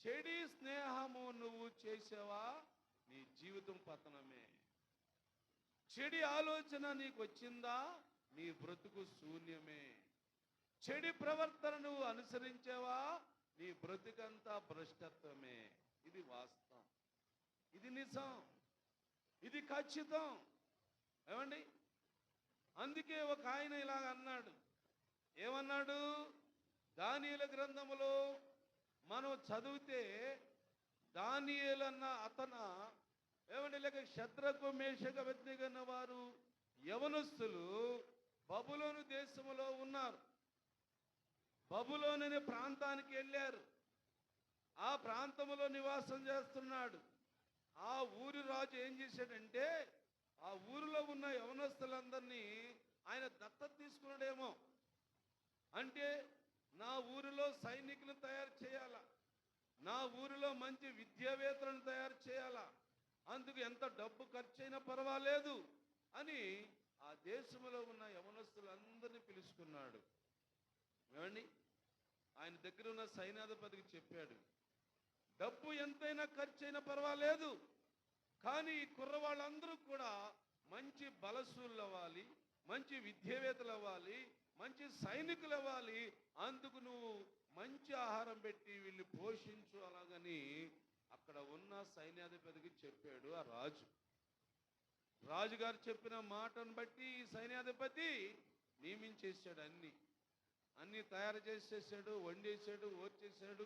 చెడు స్నేహము నువ్వు చేసావా? నీ జీవితం పతనమే. చెడి ఆలోచన నీకు వచ్చిందా, నీ బ్రతుకు శూన్యమే. చెడి ప్రవర్తన నువ్వు అనుసరించావా, నీ బ్రతుకంతా భ్రష్టత్వమే. ఇది వాస్తవం, ఇది నిజం, ఇది ఖచ్చితం. ఏమండి, అందుకే ఒక ఆయన ఇలాగ అన్నాడు. ఏమన్నాడు? దానియేలు గ్రంథములో మనం చదివితే దానియేలు అన్న అతను ఏమండి, లేక షద్రకు మేషకు అబేద్నెగో వారు యవనస్తులు బబులోను దేశములో ఉన్నారు. బబులోను అనే ప్రాంతానికి వెళ్ళారు. ఆ ప్రాంతంలో నివాసం చేస్తున్నాడు. ఆ ఊరి రాజు ఏం చేశాడంటే, ఆ ఊరిలో ఉన్న యవనస్తులందరినీ ఆయన దత్తత తీసుకున్నాడేమో. అంటే నా ఊరిలో సైనికులను తయారు చేయాలా, నా ఊరిలో మంచి విద్యావేత్తలను తయారు చేయాలా, అందుకు ఎంత డబ్బు ఖర్చు అయినా పర్వాలేదు అని ఆ దేశంలో ఉన్న యవనస్తులందరినీ పిలుచుకున్నాడు. ఏమండి, ఆయన దగ్గర ఉన్న సైన్యాధిపతికి చెప్పాడు, డబ్బు ఎంతైనా ఖర్చు అయినా పర్వాలేదు, కానీ ఈ కుర్రవాళ్ళందరూ కూడా మంచి బలశూలు అవ్వాలి, మంచి విద్యావేత్తలు అవ్వాలి, మంచి సైనికులు అవ్వాలి, అందుకు నువ్వు మంచి ఆహారం పెట్టి వీళ్ళు పోషించు అలాగని అక్కడ ఉన్న సైన్యాధిపతికి చెప్పాడు ఆ రాజు. రాజుగారు చెప్పిన మాటను బట్టి ఈ సైన్యాధిపతి నియమించేశాడు. అన్ని తయారు చేసేసాడు, వండేసాడు, ఓర్చేసాడు.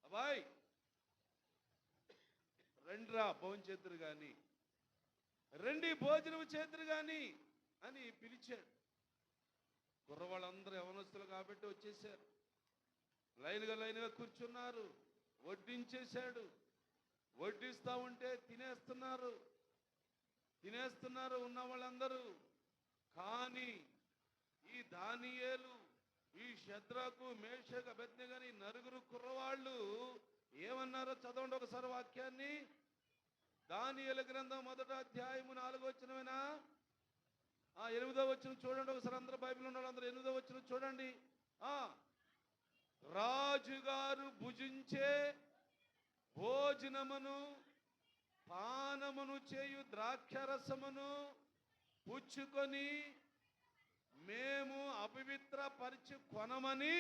అబ్బాయ్ రండిరా భోజనం చేతురు గాని, రండి భోజనం చేతురు గాని అని పిలిచాడు. కుర్రవాళ్ళందరూ యవనస్తులు కాబట్టి వచ్చేసారు. లైన్గా కూర్చున్నారు. వడ్డించేశాడు. వడ్డిస్తా ఉంటే తినేస్తున్నారు ఉన్న వాళ్ళందరూ. కానీ ఈ దానియేలు, ఈ షద్రకు మేషకు అబేద్నెగో ఈ నలుగురు కుర్రవాళ్ళు ఏమన్నారో చదవండి ఒకసారి వాక్యాన్ని. దానియేలు గ్రంథం 1వ అధ్యాయము 4వ వచనమేనా? 8వ వచనం చూడండి ఒకసారి. అందరూ బైబిల్ ఉన్న వాళ్ళందరూ 8వ వచనం చూడండి. రాజుగారు భుజించే భోజనమును పానమును చేయు ద్రాక్షరసమును పుచ్చుకొని మేము అపవిత్రపరిచి కొనమని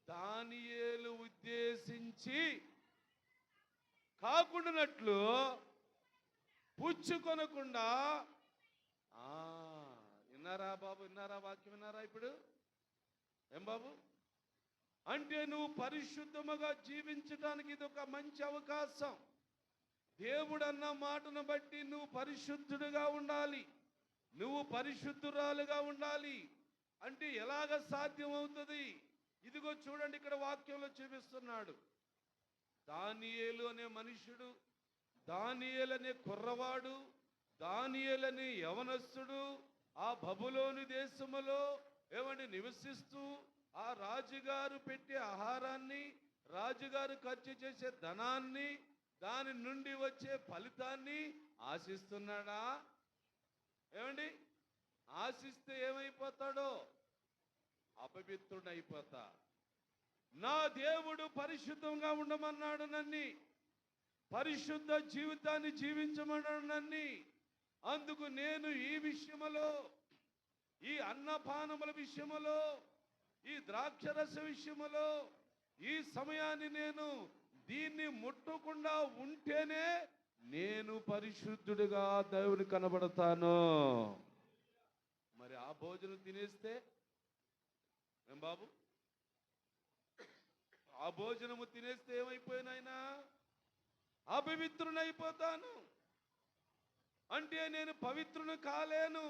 దానియేలు ఉద్దేశించి కాకుండానట్లు పుచ్చుకొనకుండా. విన్నారా బాబు, విన్నారా వాక్యం, విన్నారా ఇప్పుడు? ఏం బాబు అంటే నువ్వు పరిశుద్ధముగా జీవించడానికి ఇది ఒక మంచి అవకాశం. దేవుడు అన్న మాటను బట్టి నువ్వు పరిశుద్ధుడుగా ఉండాలి, నువ్వు పరిశుద్ధురాలుగా ఉండాలి. అంటే ఎలాగ సాధ్యం అవుతుంది? ఇదిగో చూడండి, ఇక్కడ వాక్యంలో చూపిస్తున్నాడు. దానియేలు అనే మనుషుడు, దానియేలు అనే కుర్రవాడు, దానియేలు అనే యవనస్తుడు ఆ బబులోను దేశములో ఏమండి నివసిస్తూ ఆ రాజుగారు పెట్టే ఆహారాన్ని, రాజుగారు ఖర్చు చేసే ధనాన్ని, దాని నుండి వచ్చే ఫలితాన్ని ఆశిస్తున్నాడా? ఏమండి, ఆశిస్తే ఏమైపోతాడో? అపవిత్రుడైపోతా. నా దేవుడు పరిశుద్ధంగా ఉండమన్నాడు నన్ను, పరిశుద్ధ జీవితాన్ని జీవించమన్నాడు నన్ను. అందుకు నేను ఈ విషయములో, ఈ అన్నపానముల విషయములో, ఈ ద్రాక్షరస విషయములో ఈ సమయాన్ని నేను దీన్ని ముట్టకుండా ఉంటేనే నేను పరిశుద్ధుడిగా దేవుని కనబడతాను. మరి ఆ భోజనం తినేస్తే ఏం బాబు? ఆ భోజనము తినేస్తే ఏమైపోయినాయినా? అపవిత్రునైపోతాను. అంటే నేను పవిత్రుని కాలేను,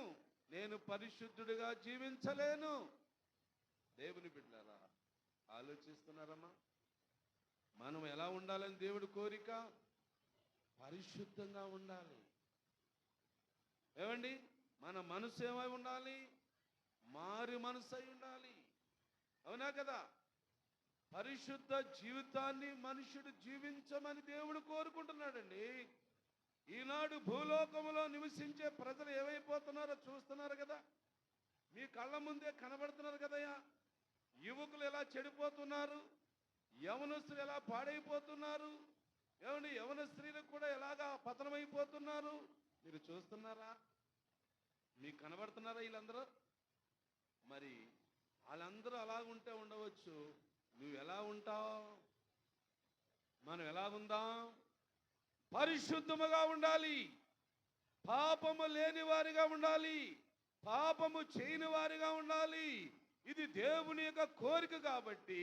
నేను పరిశుద్ధుడిగా జీవించలేను. దేవుని బిడ్డలారా, ఆలోచిస్తున్నారమ్మా? మనం ఎలా ఉండాలని దేవుడి కోరిక? పరిశుద్ధంగా ఉండాలి. ఏమండి, మన మనసు ఏమై ఉండాలి? మారి మనసు అయి ఉండాలి. అవునా కదా? పరిశుద్ధ జీవితాన్ని మనుషుడు జీవించమని దేవుడు కోరుకుంటున్నాడండి. ఈనాడు భూలోకంలో నివసించే ప్రజలు ఏమైపోతున్నారో చూస్తున్నారు కదా, మీ కళ్ళ ముందే కనబడుతున్నారు కదయ్యా. యువకులు ఎలా చెడిపోతున్నారు, యవనస్తులు ఎలా పాడైపోతున్నారు, ఏమండి యవన స్త్రీలకు కూడా ఎలాగా పతనమైపోతున్నారు మీరు చూస్తున్నారా? మీకు కనబడుతున్నారా వీళ్ళందరూ? మరి వాళ్ళందరూ అలా ఉంటే ఉండవచ్చు, నువ్వు ఎలా ఉంటావు? మనం ఎలా ఉందాం? పరిశుద్ధముగా ఉండాలి, పాపము లేని వారిగా ఉండాలి, పాపము చేయని వారిగా ఉండాలి. ఇది దేవుని యొక్క కోరిక కాబట్టి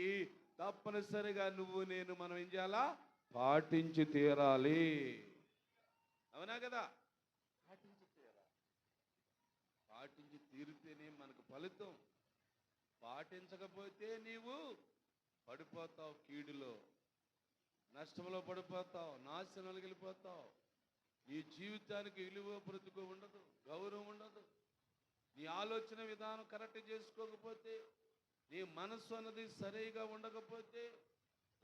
తప్పనిసరిగా నువ్వు నేను మనం ఏం చేయాలా? పాటించి తీరాలి. అవునా కదా? పాటించి తీరాలి. పాటించి తీరితేనే మనకు ఫలితం. పాటించకపోతే నీవు పడిపోతావు, కీడులో నష్టంలో పడిపోతావు, నాశనాలకు వెళ్ళిపోతావు. నీ జీవితానికి విలువ బ్రతుకు ఉండదు, గౌరవం ఉండదు. నీ ఆలోచన విధానం కరెక్ట్ చేసుకోకపోతే, నీ మనస్సు అన్నది సరిగా ఉండకపోతే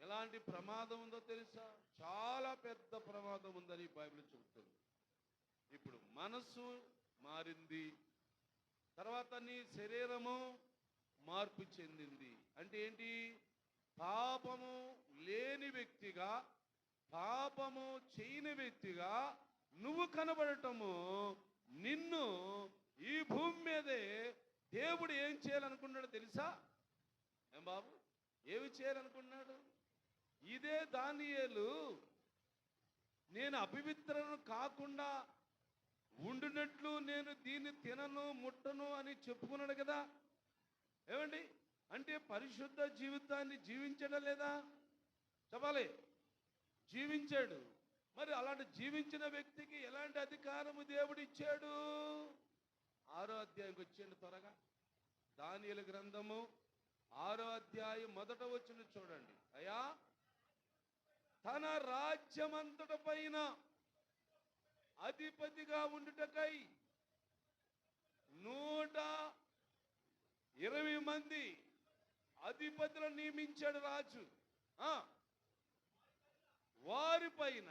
ఎలాంటి ప్రమాదం ఉందో తెలుసా? చాలా పెద్ద ప్రమాదం ఉందని బైబిల్ చెబుతుంది. ఇప్పుడు మనస్సు మారింది, తర్వాత నీ శరీరము మార్పు చెందింది. అంటే ఏంటి? పాపము లేని వ్యక్తిగా, పాపము చేయని వ్యక్తిగా నువ్వు కనబడటము, నిన్ను ఈ భూమి మీదే దేవుడు ఏం చేయాలనుకున్నాడు తెలుసా? ఏం బాబు, ఏమి చేయాలనుకున్నాడు? ఇదే దానియేలు నేను అపవిత్రను కాకుండా ఉండినట్లు నేను దీన్ని తినను ముట్టను అని చెప్పుకున్నాడు కదా. ఏమండి? అంటే పరిశుద్ధ జీవితాన్ని జీవించడం లేదా? చెప్పాలి, జీవించాడు. మరి అలాంటి జీవించిన వ్యక్తికి ఎలాంటి అధికారము దేవుడు ఇచ్చాడు? 6వ అధ్యాయంకి వచ్చేయండి త్వరగా. దానియేలు గ్రంథము 6వ అధ్యాయం 1వ వచనం చూడండి. అయ్యా, తన రాజ్యమంతట పైన అధిపతిగా ఉండుటకై 120 మంది అధిపతులను నియమించాడు రాజు. వారి పైన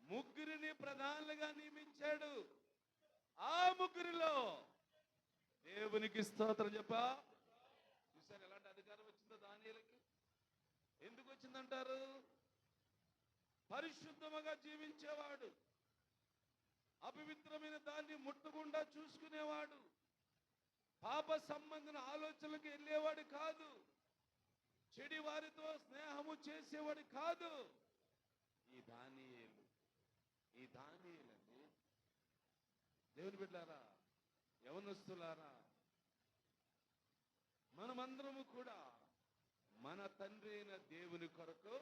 3 ప్రధానులుగా నియమించాడు. ఆ 3లో దేవునికి స్తోత్రం చెప్పా. చూసారు ఎలాంటి అధికారం వచ్చిందో దానియేలుకి? ఎందుకు వచ్చిందంటారు? పరిశుద్ధముగా జీవించేవాడు, అపవిత్రమైన దాన్ని ముట్టకుండా చూసుకునేవాడు, పాప సంబంధమైన ఆలోచనలకు వెళ్ళేవాడు కాదు, చెడి వారితో స్నేహము చేసేవాడు కాదు. ఈ దానియేలు అండి. దేవుని బిడ్డలారా, యవనస్తులారా, మనమందరము కూడా మన తండ్రి అయిన దేవుని కొరకు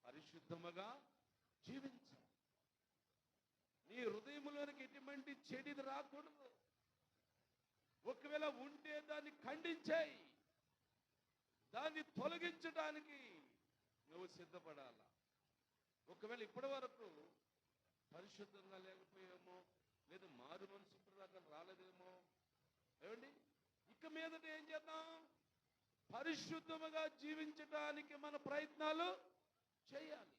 పరిశుద్ధముగా జీవించాలి. నీ హృదయంలోనికి ఎటువంటి చెడిది రాకూడదు. ఒకవేళ ఉంటే దాన్ని ఖండించాయి, దాన్ని తొలగించడానికి నువ్వు సిద్ధపడాలా. ఒకవేళ ఇప్పటి వరకు పరిశుద్ధంగా లేకపోయామో, లేదా మారు మనసు దాకా రాలేదేమో, ఏమండి? ఇక మీదట ఏం చేద్దాం? పరిశుద్ధముగా జీవించడానికి మన ప్రయత్నాలు చేయాలి.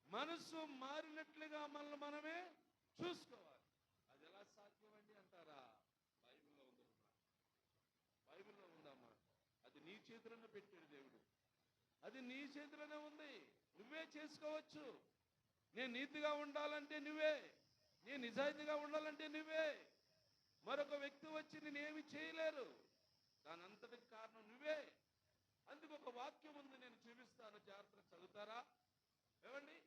మనసు మారినట్లుగా మనల్ని మనమే చూసుకోవాలి. అది ఎలా సాధ్యమండి అంటారా? బైబిల్లో ఉందమ్మా. అది నీ చేతిలోనే పెట్టాడు దేవుడు. అది నీ చేతిలోనే ఉంది, నువ్వే చేసుకోవచ్చు. నేను నీతిగా ఉండాలంటే నువ్వే, నేను నిజాయితీగా ఉండాలంటే నువ్వే. మరొక వ్యక్తి వచ్చి నేనేమి చేయలేరు. దాని అంతటికి కారణం నువ్వే. అందుకు ఒక వాక్యం ఉంది, నేను చూపిస్తాను, జాగ్రత్తగా చదువుతారా? ఏమండి?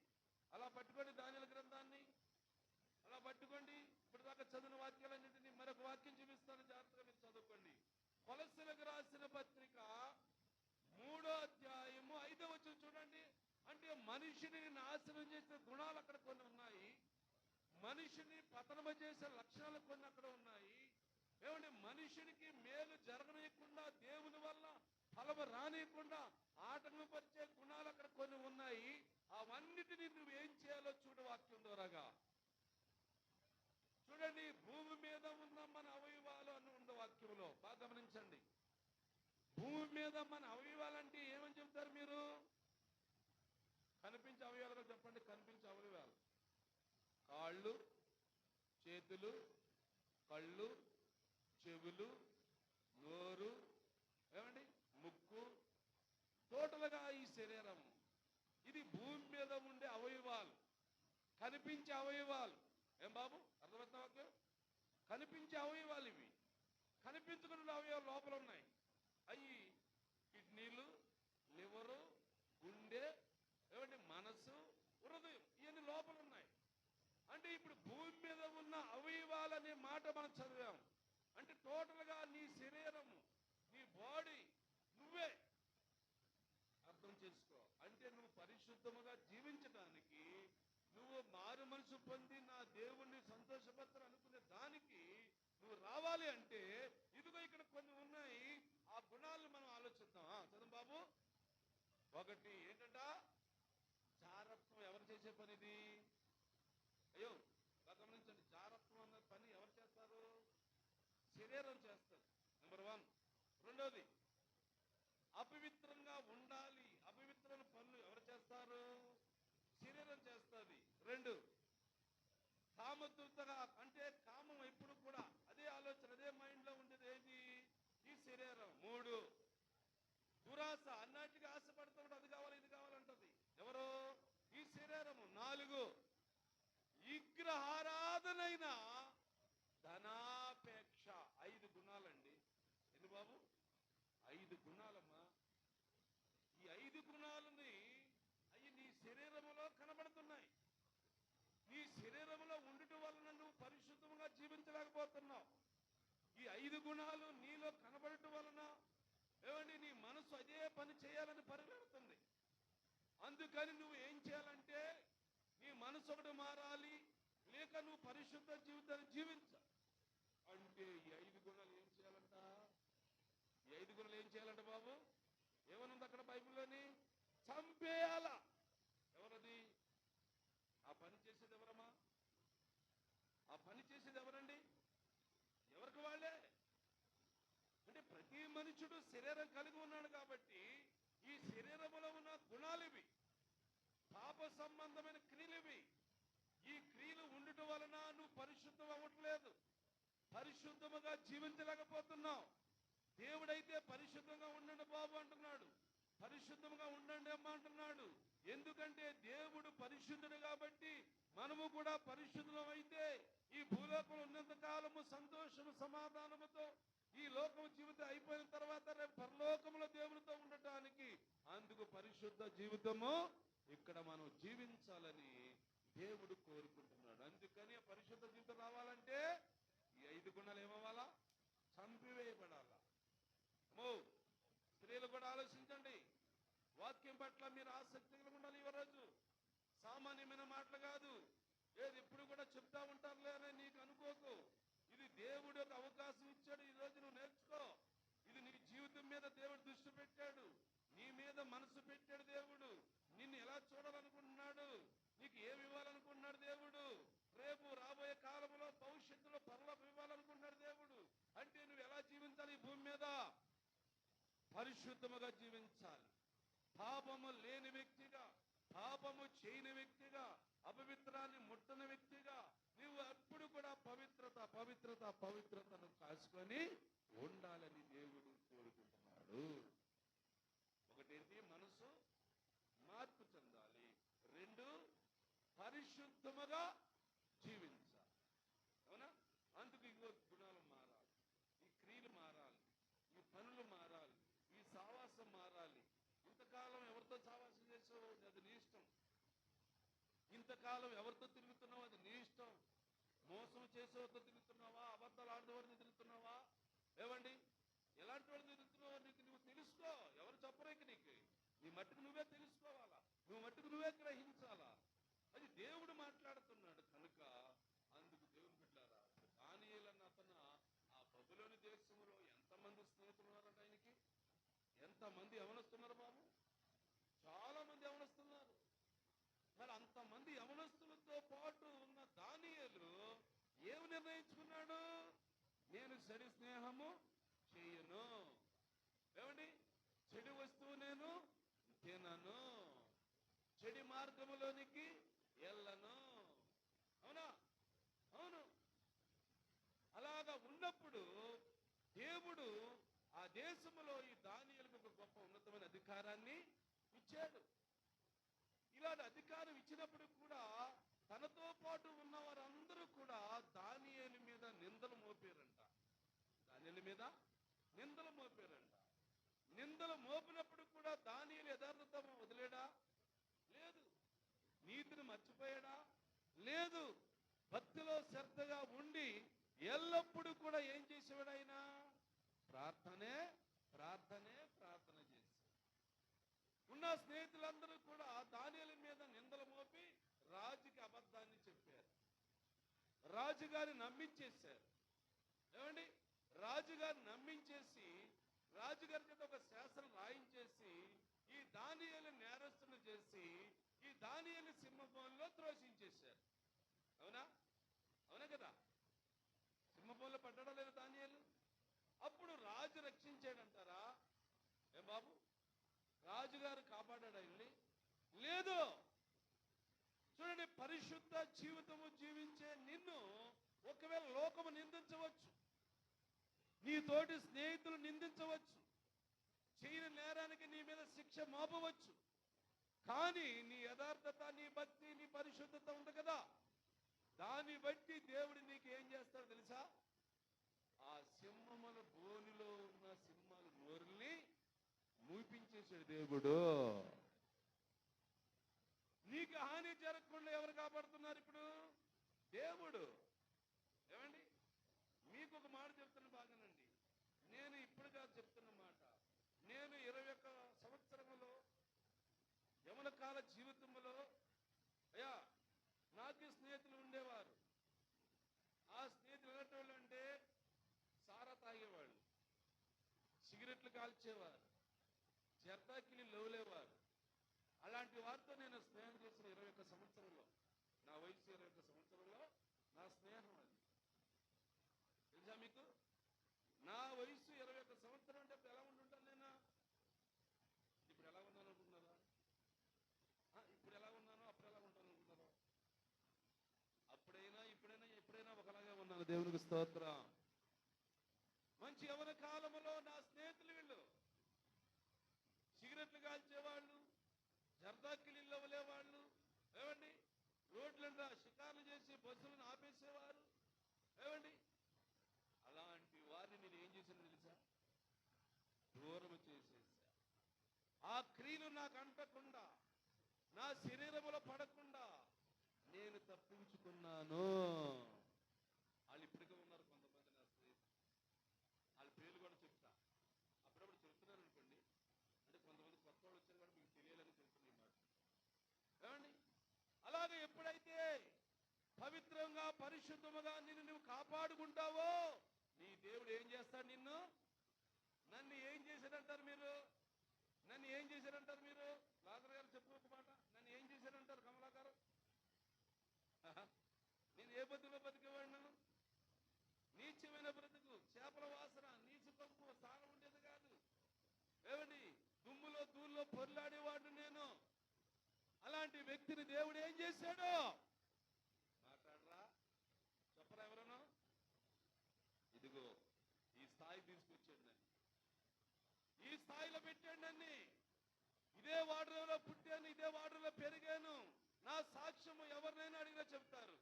అలా పట్టుకోండి దానియేలు గ్రంథాన్ని, అలా పట్టుకోండి. ఇప్పుడు దాకా చదివిన వాక్యాలన్నింటినీ మరొక వాక్యం చూపిస్తాను, జాగ్రత్తగా మీరు చదువుకోండి. కొలస్సీలకు రాసిన పత్రిక 3వ అధ్యాయము 5వ వచనం చూడండి. అంటే మనిషిని నాశనం చేసే గుణాలు అక్కడ కొన్ని ఉన్నాయి, మనిషిని పతనము చేసే లక్షణాలు కొన్ని అక్కడ ఉన్నాయి. ఏమంటే మనిషినికి మేలు జరగనీయకుండా, దేవుని వల్ల ఫలము రానియకుండా ఆటంకపరిచే గుణాలు అక్కడ కొన్ని ఉన్నాయి. అవన్నిటినీ నువ్వు ఏం చేయాలో చూడు వాక్యం ద్వారాగా. చూడండి, భూమి మీద ఉన్న మన అవయవాలు అని ఉంది వాక్యంలో, బాగా గమనించండి. భూమి మీద మన అవయవాలంటే ఏమని చెప్తారు మీరు? కనిపించే అవయవాలుగా చెప్పండి. కనిపించే అవయవాలు: కాళ్ళు, చేతులు, కళ్ళు, చెవులు, నోరు, ఏమండి, ముక్కు, టోటల్గా ఈ శరీరం. ఇది భూమి మీద ఉండే అవయవాలు, కనిపించే అవయవాలు. ఏం బాబు, అర్థమవుతున్న వాక్యం? కనిపించే అవయవాలు ఇవి. కనిపించుకున్న అవయవాలు లోపల ఉన్నాయి. అవి కిడ్నీలు, లివరు, గుండె, ఏమంటే మనసు, హృదయం, ఇవన్నీ లోపల ఉన్నాయి. అంటే ఇప్పుడు భూమి మీద ఉన్న అవయవాలు అనే మాట మనం చదివాం. అంటే టోటల్ గా నీ శరీరము, నీ బాడీ నువ్వే. అర్థం చేసుకో. అంటే నువ్వు పరిశుద్ధముగా జీవించడానికి, నువ్వు మారు మనసు పొంది నా దేవుణ్ణి సంతోషపడతాను అనుకునే దానికి నువ్వు రావాలి అంటే ఇదిగో ఇక్కడ కొన్ని ఉన్నాయి. ఆ గుణాలను మనం ఆలోచిద్దాం. చదువు బాబు. ఒకటి ఏంటంట, జారత్వం. ఎవరు చేసే పని ఇది? అయ్యో గమనించండి, జారత్వం అన్న పని ఎవరు చేస్తారు? శరీరం చేస్తారు, నెంబర్ 1. రెండోది, అపవిత్రంగా ఉండాలి. అపవిత్రమైన పనులు ఎవరు చేస్తారు? శరీరం చేస్తుంది. 2, కామతృప్తగా, అంటే కామం ఎప్పుడు కూడా అదే ఆలోచన, అదే మైండ్ లో ఉండేది ఏది? ఈ శరీరం. 3, దురాశ. అన్నిటికీ ఆశపడుతూ అది కావాలి ఇది కావాలంటది. ఎవరు? ఈ శరీరము. 4, విగ్రహారాధనైన ధనాపేక్ష. 5 గుణాలండి. ఎన్ని బాబు? 5 గుణాలమ్మా. ఈ 5 గుణాలని అవి నీ శరీరములో కనబడుతున్నాయి. నీ శరీరంలో ఉండటం వలన నువ్వు పరిశుద్ధంగా జీవించలేకపోతున్నావు. ఈ 5 గుణాలు నీలో కనబడటం వలన ఏమండి నీ మనసు అదే పని చేయాలని పరిగెడుతుంది. అందుకని నువ్వు ఏం చేయాలంటే నీ మనసు ఒకటి మారాలి, లేక నువ్వు పరిశుద్ధ జీవితాన్ని జీవించాలి. అంటే ఈ 5 గుణాలు ఏం చేయాలంట? ఈ 5 గుణాలు ఏం చేయాలంట బాబు? ఏమనుంది అక్కడ బైబిల్లోని? చంపేయాల. ఎవరది? ఆ పని చేసేది ఎవరమ్మా? ఆ పని చేసేది ఎవరండి? ఎవరికి వాళ్ళే. అంటే ప్రతి మనుషుడు శరీరం కలిగి ఉన్నాడు కాబట్టి ఈ శరీరంలో ఉన్న గుణాలు ఇవి, పాప సంబంధమైన క్రియలు ఇవి. ఈ క్రియలు ఉండటం వలన నువ్వు పరిశుద్ధం అవ్వట్లేదు, పరిశుద్ధముగా జీవించలేకపోతున్నావు. దేవుడైతే పరిశుద్ధంగా ఉండండి బాబు అంటున్నాడు, పరిశుద్ధంగా ఉండండి అమ్మ అంటున్నాడు. ఎందుకంటే దేవుడు పరిశుద్ధుడు కాబట్టి మనము కూడా పరిశుద్ధం అయితే ఈ భూలోకంలో ఉన్నంత కాలము సంతోషము సమాధానముతో ఈ లోకం జీవితం అయిపోయిన తర్వాత రేపు పరలోకంలో దేవుడితో ఉండటానికి అందుకు పరిశుద్ధ జీవితము ఇక్కడ మనం జీవించాలని దేవుడు కోరుకుంటున్నాడు. అందుకని ఆ పరిశుద్ధ జీవితం రావాలంటే ఈ 5 గుణాలు ఏమవ్వాలా? చంపివేయబడాలా. స్త్రీలు కూడా ఆలోచించండి. వాక్యం పట్ల మీరు ఆసక్తి కలిగి ఉండాలి. ఈ రోజు సామాన్యమైన మాటలు కాదు, ఏది ఎప్పుడు కూడా చెప్తా ఉంటారులే అని నీకు అనుకోకు. ఇది దేవుడు ఒక అవకాశం ఇచ్చాడు. ఈ రోజు నువ్వు నేర్చుకో. ఇది నీ జీవితం మీద దేవుడు దృష్టి పెట్టాడు, నీ మీద మనసు పెట్టాడు దేవుడు. నిన్ను ఎలా చూడాలనుకుంటున్నాడు, నీకు ఏమి ఇవ్వాలనుకుంటున్నాడు దేవుడు, రేపు రాబోయే కాలంలో భవిష్యత్తులో పరలోకం ఇవ్వాలనుకుంటున్నాడు దేవుడు. అంటే నువ్వు ఎలా జీవించాలి? ఈ భూమి మీద పరిశుద్ధముగా జీవించాలి. పాపము లేని వ్యక్తిగా, పాపము చేయని వ్యక్తిగా, అపవిత్రాన్ని ముట్టని వ్యక్తిగా నువ్వు ఎప్పుడు కూడా పవిత్రత పవిత్రత పవిత్రతను కాసుకొని ఉండాలని దేవుడు కోరుకుంటున్నాడు. ఒకటేంటి? మనసు మార్పు చెందాలి. 2, పరిశుద్ధముగా జీవించాలి. అవునా? అందుకు ఇంకో గుణాలు మారాలి, ఈ క్రియలు మారాలి, ఈ పనులు మారాలి, ఈ సావాసం మారాలి. ఇంతకాలం ఎవరితో సావాసం చేసావు అది నీ ఇష్టం. ఇంతకాలం ఎవరితో తిరుగుతున్నావు అది నీ ఇష్టం. మోసం చేసేవారితో తిరుగుతున్నావా, అబద్ధాలు ఆడేవారిని తిరుగుతున్నావా, ఏమండి ఎలాంటి వాడిని తిరుగుతున్నావో నీకు నువ్వు తెలుసుకో. ఎవరు చెప్పరేకి నీకు, నీ మట్టుకు నువ్వే తెలుసుకోవాలా, నువ్వు మట్టుకు నువ్వే గ్రహించాలా. అది దేవుడు మాట్లాడుతున్నాడు కనుక అందుకు దేవుని బిడ్డలారా, దానియేలన్న అతను ఆ బబులోని దేశంలో ఎంతమంది స్నేహితులు ఉన్నారంట ఆయనకి? ఎంతమంది యవనస్తున్నారు బాబు? చాలా మంది యవనస్తున్నారు. మరి అంతమంది యవనస్తులతో పాటు ఉన్న దానియేలు ఏమి నిర్ణయించుకున్నాడు? నేను చెడు స్నేహము చేయను, ఏమండి చెడు వస్తువు నేను తినను, చెడు మార్గములోనికి వెళ్ళను. అవునా? అవును. అలాగా ఉన్నప్పుడు దేవుడు ఆ దేశంలో ఈ దానియేలుకు ఒక గొప్ప ఉన్నతమైన అధికారాన్ని ఇచ్చాడు. అలాంటి అధికారం ఇచ్చినప్పుడు కూడా తనతో పాటు ఉన్న వారందరూ కూడా దానియేలు మీద నిందలు మోపారంట. దానియేలు మీద నిందలు మోపారంట. నిందలు మోపినప్పుడు కూడా దానియేలు యథార్థత వదిలేడా? లేదు. నీతిని మర్చిపోయాడా? లేదు. భక్తిలో శ్రద్ధగా ఉండి ఎల్లప్పుడూ కూడా ఏం చేసేవాడు ఆయన? ప్రార్థనే ప్రార్థనే ప్రార్థన చేసి ఉన్న స్నేహితులందరూ కూడా దానియేలు మీద నిందలు మోపి రాజుకి అబద్ధాన్ని చెప్పారు. రాజుగారిని నమ్మించేశారు. ఏమండి? రాజుగారిని నమ్మించేసి రాజుగారి చేత ఒక శాసనం రాయించేసి ఈ దానియేలు నేరస్తులు చేసి ఈ దానియేలు సింహభవనంలో త్రోషించేశారు. అవునా? అవునా కదా? సింహభవనంలో పడ్డాడా లేదా దానియేలు? అప్పుడు రాజు రక్షించాడంటారా? ఏం బాబు, రాజుగారు కాపాడాడు ఆయన్ని? లేదు. చూడండి, పరిశుద్ధ జీవితము జీవించే నిన్ను ఒకవేళ లోకము నిందించవచ్చు, నీ తోటి స్నేహితులు నిందించవచ్చు, చేయని నేరానికి నీ మీద శిక్ష మోపవచ్చు. కానీ నీ యథార్థత, నీ భక్తి, నీ పరిశుద్ధత ఉంది కదా, దాన్ని బట్టి దేవుడు నీకు ఏం చేస్తాడు తెలుసా? ఆ సింహముల బోనిలో ఉన్న సింహాల నోరుల్ని మూపించేశాడు దేవుడు. నీకు హాని జరగకుండా ఎవరు కాపాడుతున్నారు ఇప్పుడు? దేవుడు. ఏమండి, మీకు ఒక మాట చెప్తున్న బాగానండి. నేను ఇప్పుడు కాదు చెప్తున్న మాట. నేను 21 సంవత్సరములో యవన కాల జీవితంలో అయ్యా నాకు స్నేహితులు ఉండేవారు. ఆ స్నేహితులు ఎలాంటి అంటే సారా తాగేవాళ్ళు, సిగరెట్లు కాల్చేవారు, జర్దాకిలి లోలేవారు. అలాంటి వారితో నేను స్నేహం చేసిన 21 సంవత్సరంలో, నా వయసు 21 సంవత్సరంలో నా స్నేహం అది తెలుసా మీకు? నా వయసు 21 సంవత్సరం అంటే ఇప్పుడు ఎలా ఉంటుంటాను నేను? ఇప్పుడు ఎలా ఉన్నాను అనుకుంటున్నారా? ఇప్పుడు ఎలా ఉన్నానో అప్పుడు ఎలా ఉంటాను అనుకుంటున్నారా? అప్పుడైనా ఇప్పుడైనా ఎప్పుడైనా ఒకలాగే ఉన్నాను. దేవునికి స్తోత్రం. మంచి యవన కాలంలో నా స్నేహితులు వీళ్ళు సిగరెట్లు కాల్చేవాళ్ళు, జర్దాకిలీల్లో వలేవాళ్ళు, ఏమండి రోడ్లంతా షికార్లు చేసి బస్సులను ఆపేసేవారు. ఏమండి అలాంటి వారిని నేను ఏం చేశాను తెలుసా? దూరం చేసేసా. ఆ క్రియలు నాకు అంటకుండా, నా శరీరంలో పడకుండా నేను తప్పించుకున్నాను. వాళ్ళు ఇప్పటికే ఉన్నారు కొంతమంది నా స్నేహితులు. వాళ్ళ పేర్లు కూడా చెప్తా, అప్పుడప్పుడు చెప్తున్నారు అనుకోండి. అంటే కొంతమంది కొత్త వాళ్ళు వచ్చారు కూడా మీకు తెలియాలని చెప్తున్నాయి మాట. ఏమండి అలాగే ఎప్పుడైతే పవిత్రంగా పరిశుద్ధముగా నిన్ను నువ్వు కాపాడుకుంటావో నీ దేవుడు ఏం చేస్తాడు? నన్ను ఏం చేశారంటారు మీరు? నన్ను ఏం చేశారంటారు మీరు? లాజర్ గారు చెప్పు ఒక మాట. నన్ను ఏం చేశారంటారు కమలా గారు? నేను ఏ బతుకులో బతికేవాడినాను? నీచమైన బ్రతుకు, చేపల వాసన, నీచు పంపు, స్థానం ఉండేది కాదు. ఏమండి దుమ్ములో దూల్లో పొర్లాడేవాడు నేను. అలాంటి వ్యక్తిని దేవుడు ఏం చేశాడు? మాట్లాడరా? చెప్పరా ఎవరన్నా? ఇదిగో ఈ స్థాయి తీసుకొచ్చాడు నన్ను, ఈ స్థాయిలో పెట్టాడు నన్ను. ఇదే వాడలో పుట్టాను, ఇదే వాడలో పెరిగాను. నా సాక్ష్యము ఎవరినైనా అడిగినా చెప్తారు.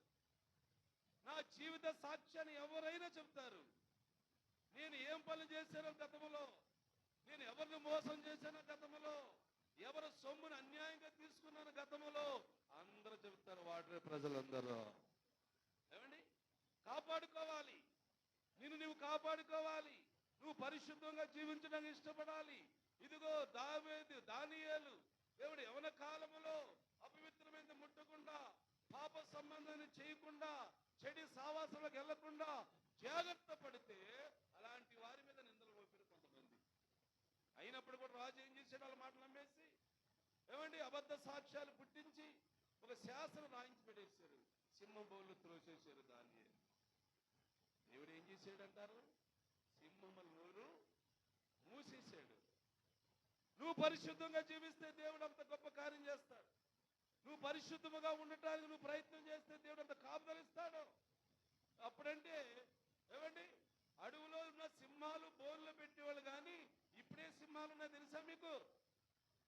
నా జీవిత సాక్ష్యాన్ని ఎవరైనా చెప్తారు. నేను ఏం పనులు చేశానో గతంలో, నేను ఎవరిని మోసం చేశానో గతంలో, ఎవరు సొమ్మును అన్యాయంగా తీసుకున్నాను గతంలో, అందరూ చెప్తారు. వాడే ప్రజలందరూ. ఏమండి కాపాడుకోవాలి, నిన్ను నువ్వు కాపాడుకోవాలి, నువ్వు పరిశుద్ధంగా జీవించడానికి ఇష్టపడాలి. ఇదిగో దానియేలు దేవుడు యవన కాలములో అపవిత్రమైన ముట్టకుండా, పాప సంబంధాన్ని చేయకుండా, చెడి సావాసంలోకి వెళ్లకుండా జాగ్రత్త పడితే అలాంటి వారి మీద నిందలు మోపారు కొంతమంది. అయినప్పుడు కూడా రాజు ఏం చేశాడు? వాళ్ళ మాటలు నమ్మేసి ఏమండి అబద్ధ సాక్ష్యాలు పుట్టించి ఒక శాసనం రాయించి పెట్టేశారు. సింహం బౌలు త్రోసేశారు దానియేలు. దేవుడు ఏం చేశాడంటారు? సింహముల నోరు మూసేశాడు. నువ్వు పరిశుద్ధంగా జీవిస్తే దేవుడు అంత గొప్ప కార్యం చేస్తాడు. నువ్వు పరిశుద్ధముగా ఉండటానికి నువ్వు ప్రయత్నం చేస్తే దేవుడు అంత కాపుదలిస్తాడు. అప్పుడంటే ఏమండి అడవులో ఉన్న సింహాలు బోన్లో పెట్టేవాళ్ళు, కానీ ఇప్పుడే సింహాలు ఉన్నాయి తెలుసా మీకు?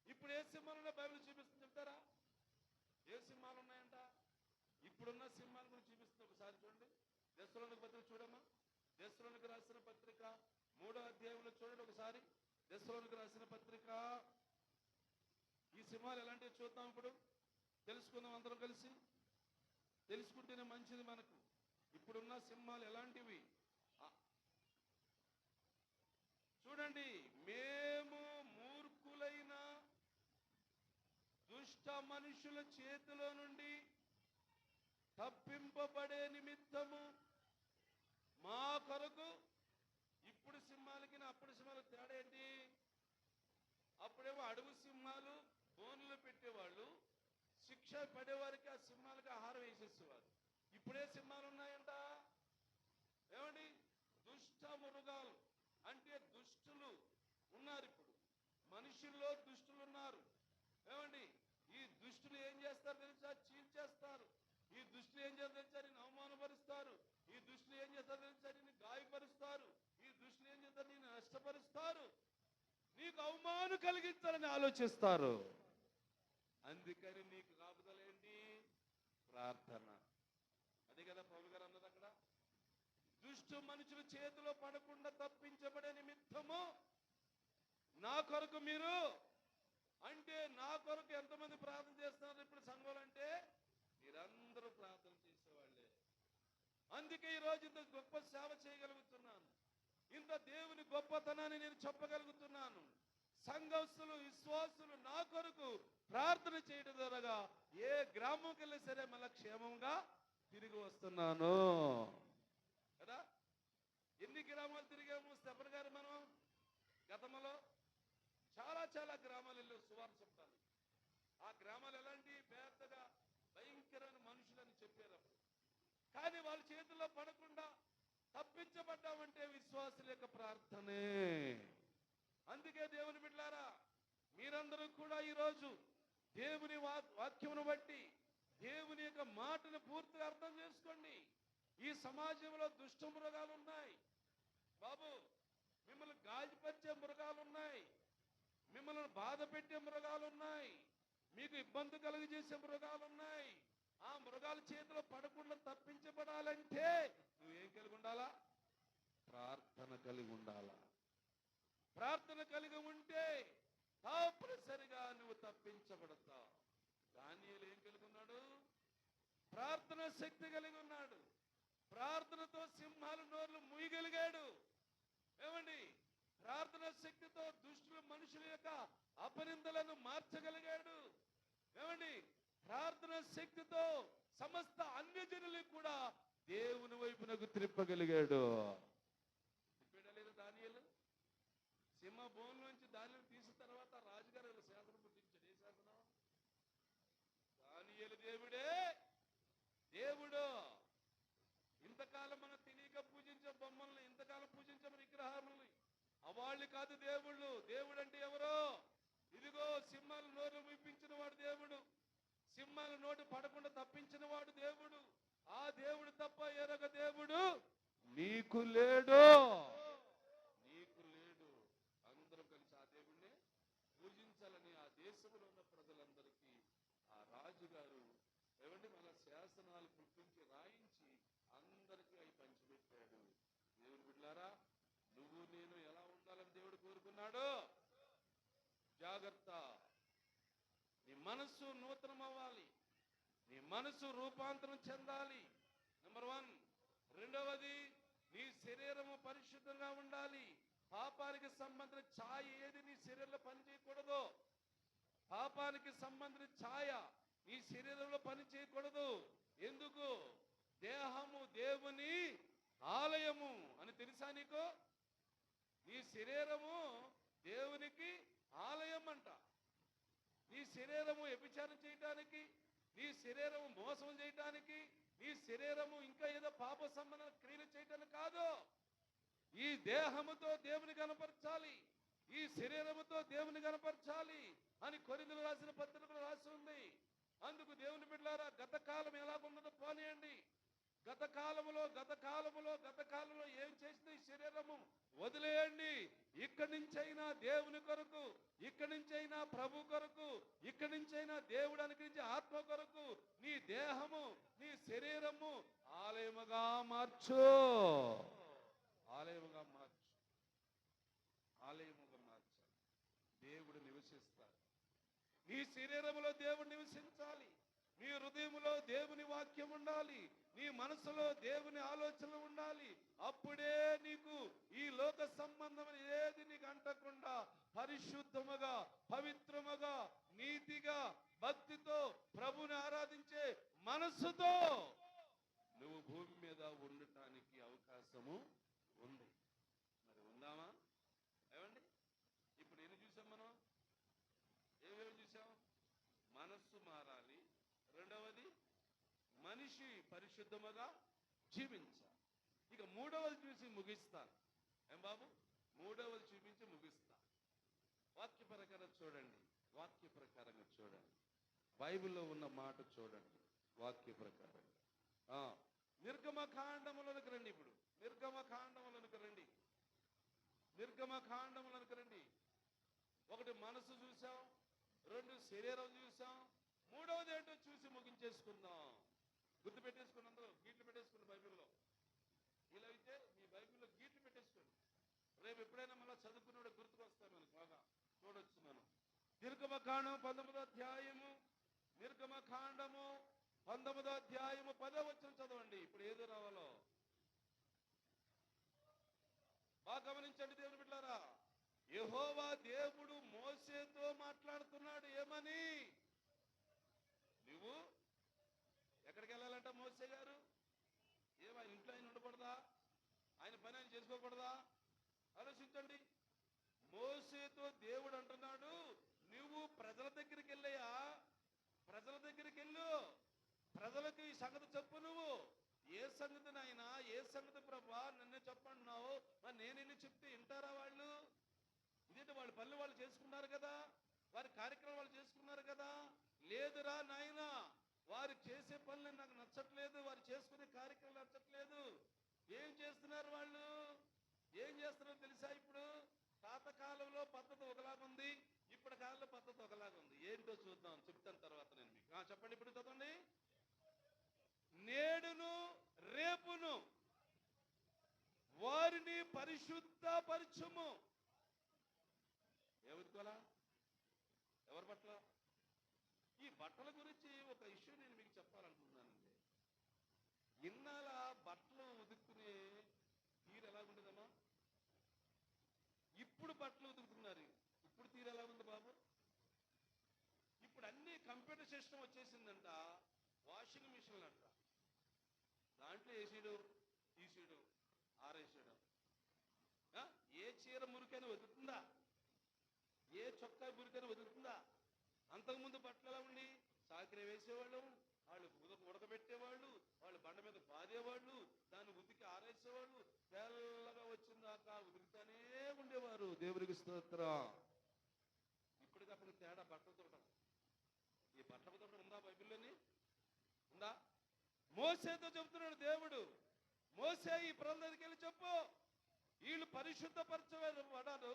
ఇప్పుడు ఏ సింహాలు ఉన్నా బైబిల్ చూపిస్తుంది చెప్తారా? ఏ సింహాలు ఉన్నాయంట? ఇప్పుడున్న సింహాల గురించి చూపిస్తుంది. ఒకసారి చూడండి, దెస్సలోనిక పత్రిక చూడమ్మా. దెస్సలోనిక రాసిన పత్రిక 3వ అధ్యాయంలో చూడండి ఒకసారి. దెస్సలోనిక రాసిన పత్రిక. ఈ సింహాలు ఎలాంటివి చూద్దాం, ఇప్పుడు తెలుసుకుందాం అందరం కలిసి. తెలుసుకుంటేనే మంచిది మనకు. ఇప్పుడున్న సింహాలు ఎలాంటివి చూడండి. మేము మూర్ఖులైన దుష్ట మనుషుల చేతిలో నుండి తప్పింపబడే నిమిత్తము మా కొరకు. ఇప్పుడు సింహాలకి అప్పుడు సింహాలకు తేడా ఏంటి? అప్పుడేమో అడవి సింహాలు బోన్లు పెట్టేవాళ్ళు, శిక్ష పడేవారికి ఆ సింహాలకు ఆహారం వేసేసేవారు. ఇప్పుడే సింహాలు ఉన్నాయంట. ఏమండి? దుష్ట మృగాలు అంటే దుష్టులు ఉన్నారు. ఇప్పుడు మనుషుల్లో దుష్టులు ఉన్నారు. ఏమండి? ఈ దుష్టులు ఏం చేస్తారు తెలుసా? చీల్చేస్తారు. ఈ దుష్టులు ఏం చేస్తారు తెలుసా? నిన్ను అవమానపరుస్తారు. ఈ దుష్టులు ఏం చేస్తారు తెలుసా? నిన్ను గాయపరుస్తారు. ఈ దుష్టులు ఏం చేస్తారు? నిన్ను నష్టపరుస్తారు. నీకు అవమానం కలిగించాలని ఆలోచిస్తారు. అందుకని నీకు కాపుదలేంటి? ప్రార్థన. అదే కదా పౌలు గారు అన్నది అక్కడ. దుష్టు మనుషుల చేతిలో పడకుండా తప్పించబడే నిమిత్తము నా కొరకు మీరు. అంటే నా కొరకు ఎంతమంది ప్రార్థన చేస్తున్నారు ఇప్పుడు సంఘంలో? అంటే మీరందరూ ప్రార్థన చేసేవాళ్ళే. అందుకే ఈరోజు ఇంత గొప్ప సేవ చేయగలుగుతున్నాను. ఇంత దేవుని గొప్పతనాన్ని నేను చెప్పగలుగుతున్నాను. సంఘస్థులు, విశ్వాసులు నా కొరకు ప్రార్థన చేయడం ద్వారా ఏ గ్రామంకి వెళ్ళి సరే మళ్ళా క్షేమంగా తిరిగి వస్తున్నాను కదా. ఎన్ని గ్రామాలు తిరిగాము స్టెఫన్ గారు మనం గతంలో? చాలా గ్రామాలు వెళ్ళి సువార్త చెప్తాను. ఆ గ్రామాలు ఎలాంటి పెద్దగా భయంకరమైన మనుషులని చెప్పారు. కానీ వాళ్ళ చేతుల్లో పడకుండా తప్పించబడ్డామంటే విశ్వాసుల యొక్క ప్రార్థనే. అందుకే దేవుని బిడ్డలారా, మీరందరూ కూడా ఈరోజు దేవుని వాక్యమును బట్టి దేవుని యొక్క మాటను పూర్తిగా అర్థం చేసుకోండి. ఈ సమాజంలో దుష్ట మృగాలు ఉన్నాయి బాబు. మిమ్మల్ని గాయపరిచే మృగాలు ఉన్నాయి. మిమ్మల్ని బాధ పెట్టే మృగాలు ఉన్నాయి. మీకు ఇబ్బంది కలుగజేసే మృగాలు ఉన్నాయి. ఆ మృగాల చేతిలో పడకుండా తప్పించబడాలంటే నువ్వేం కలిగి ఉండాలా? ప్రార్థన కలిగి ఉండాలా. ప్రార్థన కలిగి ఉంటే తప్పనిసరిగా నువ్వు తప్పించబడతావు. దానియేలు ఏం కలిగి ఉన్నాడు? ప్రార్థన శక్తి కలిగి ఉన్నాడు. ప్రార్థనతో సింహాల నోర్లు మూయగలిగాడు. ఏమండి? ప్రార్థన శక్తితో దుష్టుల మనుషుల యొక్క అపనిందలను మార్చగలిగాడు. ఏమండి? ప్రార్థన శక్తితో సమస్త అన్యజనులకు కూడా దేవుని వైపునకు త్రిప్పగలిగాడు. తిప్పాడలేదు దానియేలు? సింహ బోన్ నుంచి దానిని తీసిన తర్వాత రాజుగారు శాసనం పుట్టించాడు. ఏ శాసనం? దానియేలు దేవుడే దేవుడు. ఇంతకాలం మనం తెలియక పూజించే బొమ్మల్ని, ఇంతకాలం పూజించే విగ్రహాలని అవాళ్ళు కాదు దేవుళ్ళు. దేవుడు అంటే ఎవరో? ఇదిగో సింహాల నోరు విప్పించిన వాడు దేవుడు. సింహాల నోటు పడకుండా తప్పించిన వాడు దేవుడు. ఆ దేవుడు తప్ప ఎరగ దేవుడు నీకు లేడు. నీకు లేడు. అందరం కలిసి ఆ దేవుణ్ణి పూజించాలని ఆ దేశంలో ఉన్న ప్రజలందరికీ ఆ రాజుగారు ఏమంటే మన శాసనాలు పుట్టించి రాయించి అందరికీ అవి పంచిపెట్టాడు. దేవుడు బిడ్డలారా, నువ్వు నేను ఎలా ఉండాలని దేవుడు కోరుకున్నాడు? జాగ్రత్త. నీ మనస్సు నూతనం అవ్వాలి. నీ మనస్సు రూపాంతరం చెందాలి. నెంబర్ 1. రెండవది, నీ శరీరము పరిశుద్ధంగా ఉండాలి. పాపానికి సంబంధించిన ఛాయ ఏది నీ శరీరంలో పనిచేయకూడదు. పాపానికి సంబంధించిన ఛాయ నీ శరీరంలో పని చేయకూడదు. ఎందుకు? దేహము దేవుని ఆలయము అని తెలుసా నీకు? నీ శరీరము దేవునికి ఆలయం అంట. నీ శరీరము వ్యభిచారం చేయటానికి, నీ శరీరము మోసం చేయటానికి, నీ శరీరము ఇంకా ఏదో పాప సంబంధ క్రియలు చేయటానికి కాదు. ఈ దేహముతో దేవుని కనపరచాలి, ఈ శరీరముతో దేవుని కనపరచాలి అని కొరింథీయులకు రాసిన పత్రికలో రాసి ఉంది. అందుకు దేవుని బిడ్డలారా, గత కాలం ఎలాగున్నదో పోనీయండి. గత కాలంలో ఏం చేసిన ఈ శరీరము వదిలేయండి. ఇక్కడి నుంచైనా దేవుని కొరకు, ఇక్కడి నుంచైనా ప్రభు కొరకు, ఇక్కడి నుంచైనా దేవుడు అనుగ్రహించే ఆత్మ కొరకు నీ దేహము, నీ శరీరము ఆలయముగా మార్చు. ఆలయముగా మార్చు. ఆలయముగా మార్చాలి. దేవుడు నివసిస్తాడు. నీ శరీరములో దేవుడు నివసించాలి. నీ హృదయములో దేవుని వాక్యం ఉండాలి. నీ మనసులో దేవుని ఆలోచనలు ఉండాలి. అప్పుడే నీకు ఈ లోక సంబంధమైన ఏది నీకు అంటకుండా పరిశుద్ధముగా, పవిత్రముగా, నీతిగా, భక్తితో ప్రభుని ఆరాధించే మనసుతో నువ్వు భూమి మీద ఉండటానికి అవకాశము ఉంది. మరి ఉందామా? ఏమండి, ఇప్పుడు ఎన్ని చూసాం మనం? ఏమేమి చూసాం? మనస్సు మారాలి. రెండవది మనిషి పరిశుద్ధముగా జీవించాలి. ఇక మూడవది చూసి ముగిస్తాను. ఏం బాబు? మూడవది చూపించి ముగిస్తాను. వాక్య ప్రకారం చూడండి. వాక్య ప్రకారంగా చూడండి. బైబిల్లో ఉన్న మాట చూడండి. వాక్య ప్రకారం నిర్గమకాండములకు రండి. ఇప్పుడు నిర్గమకాండములకు రండి. నిర్గమకాండములకు రండి. ఒకటి మనసు చూసాం, రెండు శరీరం చూసాం, మూడవది ఏంటో చూసి ముగించేసుకుందాం. గుర్తు పెట్టేసుకుని అందరూ గీట్లు పెట్టేసుకోండి బైబిల్లో. ఇలా అయితే మీ బైబిల్లో గీట్లు పెట్టేసుకోండి. రేపు ఎప్పుడైనా మళ్ళీ చదువుకున్నాడు గుర్తుకొస్తాను మనకు బాగా చూడొచ్చు. మనం నిర్గమకాండం 19వ అధ్యాయము, నిర్గమకాండము 19వ అధ్యాయము 10వ వచనం చదవండి. ఇప్పుడు ఏదో రావాలో బాగా గమనించండి దేవుని బిడ్డలారా. యెహోవా దేవుడు మోషేతో మాట్లాడుతున్నాడు. ఏమని? నువ్వు ఎక్కడికి వెళ్ళాలంట మోషే గారు? ఏమా ఇంట్లో ఆయన ఉండకూడదా? ఆయన పని ఆయన చేసుకోకూడదా? ఆలోచించండి. మోషేతో దేవుడు అంటున్నాడు, నువ్వు ప్రజల దగ్గరికి వెళ్ళయ్యా, ప్రజల దగ్గరికి వెళ్ళు, ప్రజలకు ఈ సంగతి చెప్పు. నువ్వు ఏ సంగతి నాయనా, ఏ సంగతి ప్రభా నన్నే చెప్పంటున్నావు? మరి నేను వెళ్ళి చెప్తే వింటారా వాళ్ళు? ఇదేంటి, వాళ్ళ పనులు వాళ్ళు చేసుకున్నారు కదా, వారి కార్యక్రమం వాళ్ళు చేసుకున్నారు కదా. లేదురా నాయనా, వారు చేసే పనులు నాకు నచ్చట్లేదు, వారు చేసుకునే కార్యక్రమాలు నచ్చట్లేదు. ఏం చేస్తున్నారు వాళ్ళు? ఏం చేస్తున్నారో తెలుసా? ఇప్పుడు పాతకాలంలో పద్ధతి ఒకలాగుంది, ఇప్పటి కాలంలో పద్ధతి ఒకలాగుంది. ఏంటో చూద్దాం, చెప్తాను తర్వాత నేను మీకు. చెప్పండి, ఇప్పుడు చదవండి. నేడును రేపును వారిని పరిశుద్ధపరచుము. ఎవరికోలా? ఎవరి పట్ల? ఈ బట్టల గురించి ఒక ఇష్యూ నేను మీకు చెప్పాలనుకుంటున్నానండి. ఇన్నాళ్ళ బట్టలు ఉతుక్కునే తీరు ఎలాగుండదమ్మా? ఇప్పుడు బట్టలు ఉతుకుతున్నారు. ఇప్పుడు తీరు ఎలా ఉంది బాబు? ఇప్పుడు అన్ని కంప్యూటర్ సిస్టమ్ వచ్చేసిందంట. వాషింగ్ మిషన్లు అంట. దాంట్లో వేసేయడం, తీసేయడం, ఆరేసేయడం. ఏ చీర మురికైనా వదులుతుందా? ఏ చొక్కా మురికైనా వదులుతుందా? అంతకుముందు బట్టలు ఎలా ఉండి సాకిరి వేసేవాళ్ళు, వాళ్ళు ఉడకబెట్టేవాళ్ళు, వాళ్ళు బండ మీద బాదేవాళ్ళు, దాన్ని ఉతికి ఆరేసేవాళ్ళు, తెల్లగా వచ్చిందాకా ఉతుకుతానే ఉండేవారు. దేవుడికి స్తోత్రం. ఇప్పటికప్పుడు తేడా బట్టలు తోటం. ఈ బట్టల తోటం ఉందా బైబిల్లోని? ఉందా? మోసేతో చెబుతున్నాడు దేవుడు, మోసే ఈ ప్రజల దగ్గరికి వెళ్ళి చెప్పు, వీళ్ళు పరిశుద్ధపరచబడ్డారు,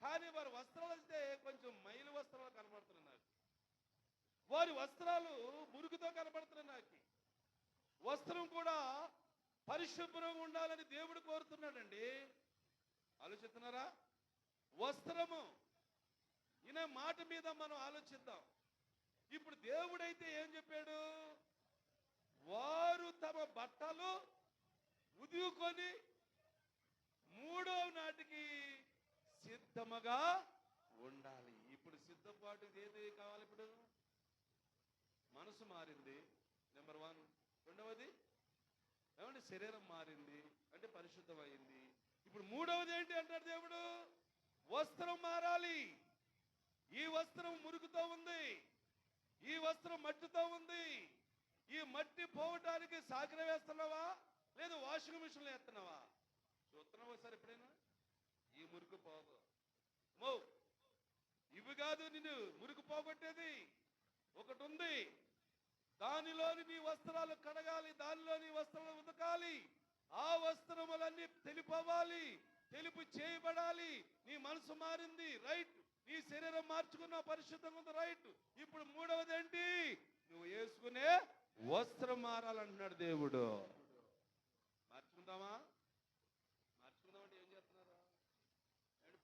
కానీ వారి వస్త్రాలు అయితే కొంచెం మైలు వస్త్రాలు కనబడుతున్నాయి నాకు. వారి వస్త్రాలు మురుగుతో కనబడుతున్నాయి నాకు. వస్త్రం కూడా పరిశుభ్రంగా ఉండాలని దేవుడు కోరుతున్నాడండి. ఆలోచిస్తున్నారా? వస్త్రము ఈయన మాట మీద మనం ఆలోచిద్దాం. ఇప్పుడు దేవుడైతే ఏం చెప్పాడు? వారు తమ బట్టలు ఉదుకొని 3వ నాటికి సిద్ధముగా ఉండాలి. ఇప్పుడు సిద్ధపాటు ఏది కావాలి? ఇప్పుడు మనసు మారింది, నెంబర్ 1. రెండవది ఏమంటే శరీరం మారింది, అంటే పరిశుద్ధమైంది. ఇప్పుడు 3వది ఏంటి అంటాడు దేవుడు? వస్త్రం మారాలి. ఈ వస్త్రం మురుగుతో ఉంది, ఈ వస్త్రం మట్టితో ఉంది. ఈ మట్టి పోవటానికి సాకిర వేస్తున్నావా, లేదు వాషింగ్ మిషన్లో వేస్తున్నావా? చూస్తున్నావా సార్ ఎప్పుడైనా? ఈ మురుగు పోగు ఇవి కాదు నిన్ను మురుగు పోగొట్టేది. ఒకటి ఉంది, దానిలోని నీ వస్త్రాలు కడగాలి, దానిలో నీ వస్త్రాలు ఉతకాలి. ఆ వస్త్రములన్నీ తెలుపవ్వాలి, తెలుపు చేయబడాలి. నీ మనసు మారింది, రైట్. నీ శరీరం మార్చుకున్న పరిశుద్ధంగా ఉంది, రైట్. ఇప్పుడు మూడవది ఏంటి? నువ్వు వేసుకునే వస్త్రం మారాలంటున్నాడు దేవుడు. మార్చుకుందామా? మార్చుకుందామంటే ఏం చేస్తున్నారా?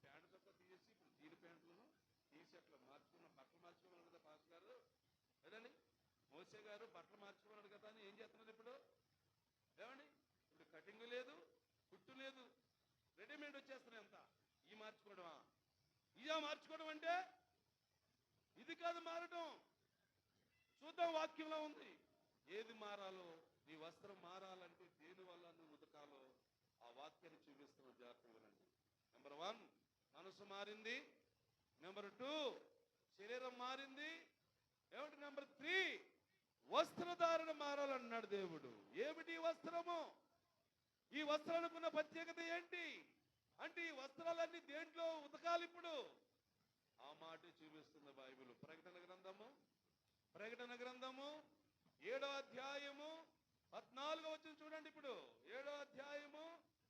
ప్యాంటు చొక్కా తీసేసి ఇప్పుడు జీన్ ప్యాంట్లను తీసి అట్లా మార్చుకున్న బట్టలు మార్చుకోమన్నాడు కదా పాస్ గారు, కదండి. మోసే గారు బట్టలు మార్చుకున్నాడు కదా అని ఏం చేస్తున్నారు ఇప్పుడు? ఏమండి, ఇప్పుడు కటింగ్ లేదు, కుట్టు లేదు, రెడీమేడ్ వచ్చేస్తున్నాయి అంతా. ఈ మార్చుకోవడమా? ఇదా మార్చుకోవడం అంటే? ఇది కాదు మారటం. చూద్దాం, వాక్యంలో ఉంది ఏది మారాలో. నీ వస్త్రం మారాలంటే దేని వల్ల నువ్వు ఉతకాలో ఆ వాక్యాన్ని చూపిస్తున్న జాగ్రత్తగా వినండి. నెంబర్ 1 మనసు మారింది. నెంబర్ 2 శరీరం మారింది. ఏమిటి? నెంబర్ 3 వస్త్రధారణ మారాలన్నాడు దేవుడు. ఏమిటి వస్త్రము? ఈ వస్త్రానికి ఉన్న ప్రత్యేకత ఏంటి అంటే, ఈ వస్త్రాలన్నీ దేంట్లో ఉతకాలి ఇప్పుడు? ఆ మాట చూపిస్తుంది బైబిల్. ప్రకటన గ్రంథము 7వ అధ్యాయము 14వ వచనం చూడండి. ఇప్పుడు 7వ అధ్యాయము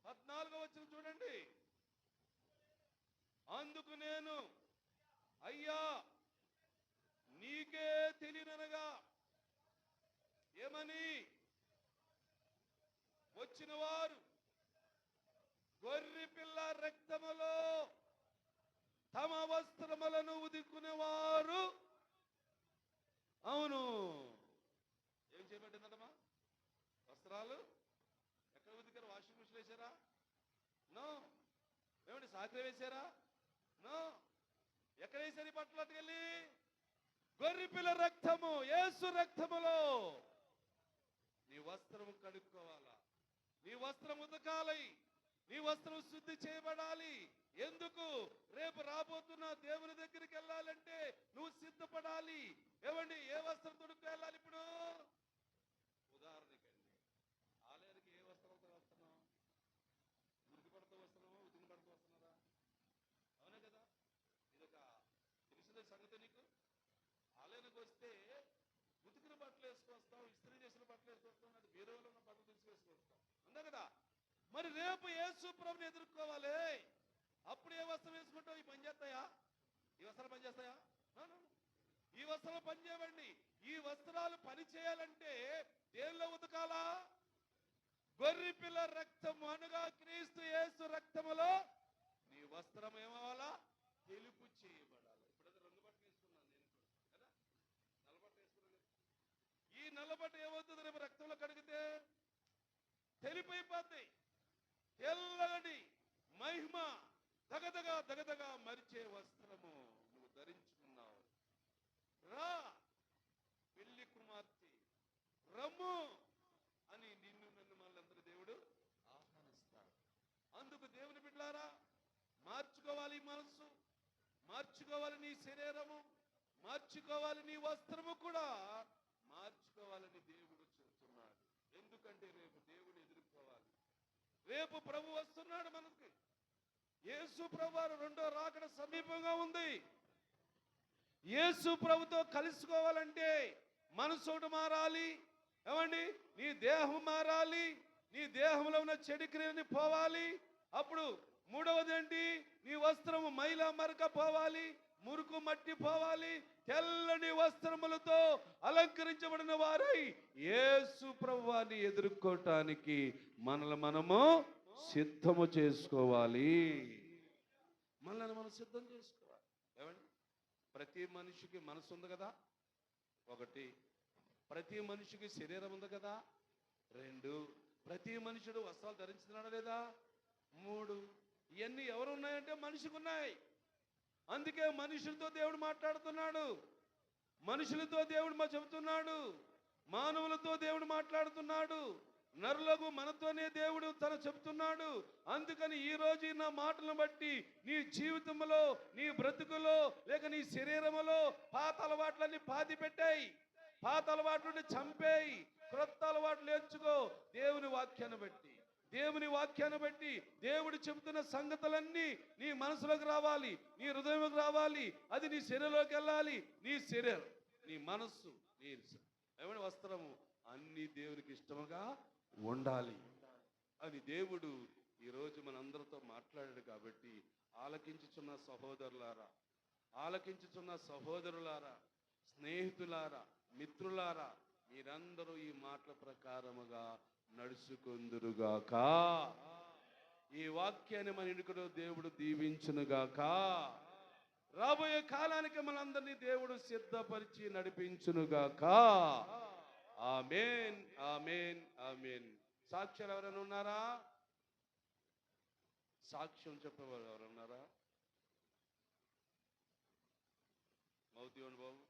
14వ వచనం చూడండి. అందుకు నేను, అయ్యా నీకే తెలియననగా ఏమని? వచ్చిన వారు గొర్రె పిల్ల రక్తములో తమ వస్త్రములను ఉదుకునేవారు. అవును, ఏం చేయబట్టిందమ్మా? వస్త్రాలు ఎక్కడ ఉతికారు? వాషింగ్ మిషన్ వేసారా? నో. ఏమండి, సాకరే వేసారా? నో. ఎక్కడ వేసారు ఈ బట్టలు? అటుకెళ్ళి గొర్రె పిల్ల రక్తము, యేసు రక్తములో నీ వస్త్రము కడుక్కోవాలా, నీ వస్త్రం ఉతకాలి, నీ వస్త్రం శుద్ధి చేయబడాలి. ఎందుకు? రేపు రాబోతున్న దేవుని దగ్గరికి వెళ్ళాలంటే నువ్వు సిద్ధపడాలి. ఏమండి, ఏ వస్త్రం తొడుక్కు వెళ్ళాలి ఇప్పుడు? ఉదాహరణకండి, ఆలయానికి ఏ వస్త్రంతో వస్తున్నాం? మురికి పడుతూ వస్తున్నామా, ఉతికి పడుతూ వస్తున్నారా? అవునా కదా? ఇదొక తెలిసిన సంగతి నీకు. ఆలయానికి వస్తే ఉతికిన బట్టలు వేసుకొస్తాం, ఇస్త్రీ చేసిన బట్టలు వేసుకొస్తాం, అది బీరువాలో ఉన్న బట్టలు తీసుకొస్తాం, అందా కదా? మరి రేపు యేసు ప్రభుని ఎదుర్కోవాలి. అప్పుడు ఏ వస్త్రం వేసుకుంటావు? ఈ పని చేస్తాయా? ఈ వస్త్రాలు పని చేస్తాయా? ఈ వస్త్రాలు పని చేయబండి. ఈ వస్త్రాలు పని చేయాలంటే దేనిలో ఉతకాలా? గొర్రె పిల్ల రక్తము అనగా క్రీస్తు యేసు రక్తములో నీ వస్త్రం ఏమవ్వాలా? తెలుపు చేయబడాలి. ఇప్పుడు రంగు బట్ట వేసుకున్నాను నేను కదా, నల్లబట్ట వేసుకున్నాను. ఈ నల్లబట్ట ఏమవుతుంది? రేపు రక్తంలో కడిగితే తెలిపైపోద్ది. తెల్లగడి మహిమ దగదగా దగదగా మరిచే వస్త్రము నువ్వు ధరించుకున్నావు. రా పెళ్లి కుమార్తె, రమ్ము అని నిన్ను నన్ను మనందరూ దేవుడు ఆహ్వానిస్తాడు. అందుకు దేవుని బిడ్డలారా, మార్చుకోవాలి మనసు, మార్చుకోవాలి నీ శరీరము, మార్చుకోవాలి నీ వస్త్రము కూడా మార్చుకోవాలని దేవుడు చెప్తున్నాడు. ఎందుకంటే రేపు దేవుడు ఎదుర్కోవాలి. రేపు ప్రభు వస్తున్నాడు మనకి. యేసు ప్రభు వారు రెండో రాకడ సమీపంగా ఉంది. యేసు ప్రభుతో కలుసుకోవాలంటే మనసు మారాలి. ఏమండి, నీ దేహం మారాలి, నీ దేహంలో ఉన్న చెడు క్రియని పోవాలి. అప్పుడు మూడవది ఏంటి? నీ వస్త్రము మైల మరక పోవాలి, మురుకు మట్టి పోవాలి. తెల్లని వస్త్రములతో అలంకరించబడిన వారై యేసు ప్రభువాన్ని ఎదుర్కోవటానికి మనము సిద్ధము చేసుకోవాలి. మనల్ని మనం సిద్ధం చేసుకోవాలి. ఏమండి, ప్రతి మనిషికి మనసు ఉంది కదా, 1. ప్రతి మనిషికి శరీరం ఉంది కదా, 2. ప్రతి మనుషుడు వస్త్రాలు ధరించుతున్నాడా లేదా, 3. ఇవన్నీ ఎవరు ఉన్నాయంటే మనిషికి ఉన్నాయి. అందుకే మనుషులతో దేవుడు మాట్లాడుతున్నాడు, మనుషులతో దేవుడు చెబుతున్నాడు, మానవులతో దేవుడు మాట్లాడుతున్నాడు, నరులకు మనతోనే దేవుడు తన చెబుతున్నాడు. అందుకని ఈ రోజు నా మాటలను బట్టి నీ జీవితంలో, నీ బ్రతుకులో, లేక నీ శరీరములో పాత అలవాట్లన్నీ పాతి పెట్టాయి, పాత అలవాట్లని చంపేయి, క్రొత్త అలవాట్లు నేర్చుకో. దేవుని వాక్యాన్ని బట్టి దేవుడు చెబుతున్న సంగతులన్నీ నీ మనసులోకి రావాలి, నీ హృదయంలోకి రావాలి. అది నీ శరీరంలోకి వెళ్ళాలి. నీ శరీరం, నీ మనస్సు, నీ ఏమంటే వస్త్రము అన్ని దేవునికి ఇష్టముగా ఉండాలి అని దేవుడు ఈరోజు మనందరితో మాట్లాడాడు. కాబట్టి ఆలకించుచున్న సహోదరులారా, ఆలకించుచున్న సహోదరులారా, స్నేహితులారా, మిత్రులారా, మీరందరూ ఈ మాటల ప్రకారముగా నడుచుకొందురుగాక. ఈ వాక్యాన్ని మన ఇడుకలో దేవుడు దీవించునుగాక. రాబోయే కాలానికి మనందరినీ దేవుడు సిద్ధపరిచి నడిపించునుగాక. ఆమేన్, ఆమేన్, ఆమేన్. సాక్ష్యాలు ఎవరైనా ఉన్నారా? సాక్ష్యం చెప్పేవారు ఎవరున్నారా? మౌతి బాబు.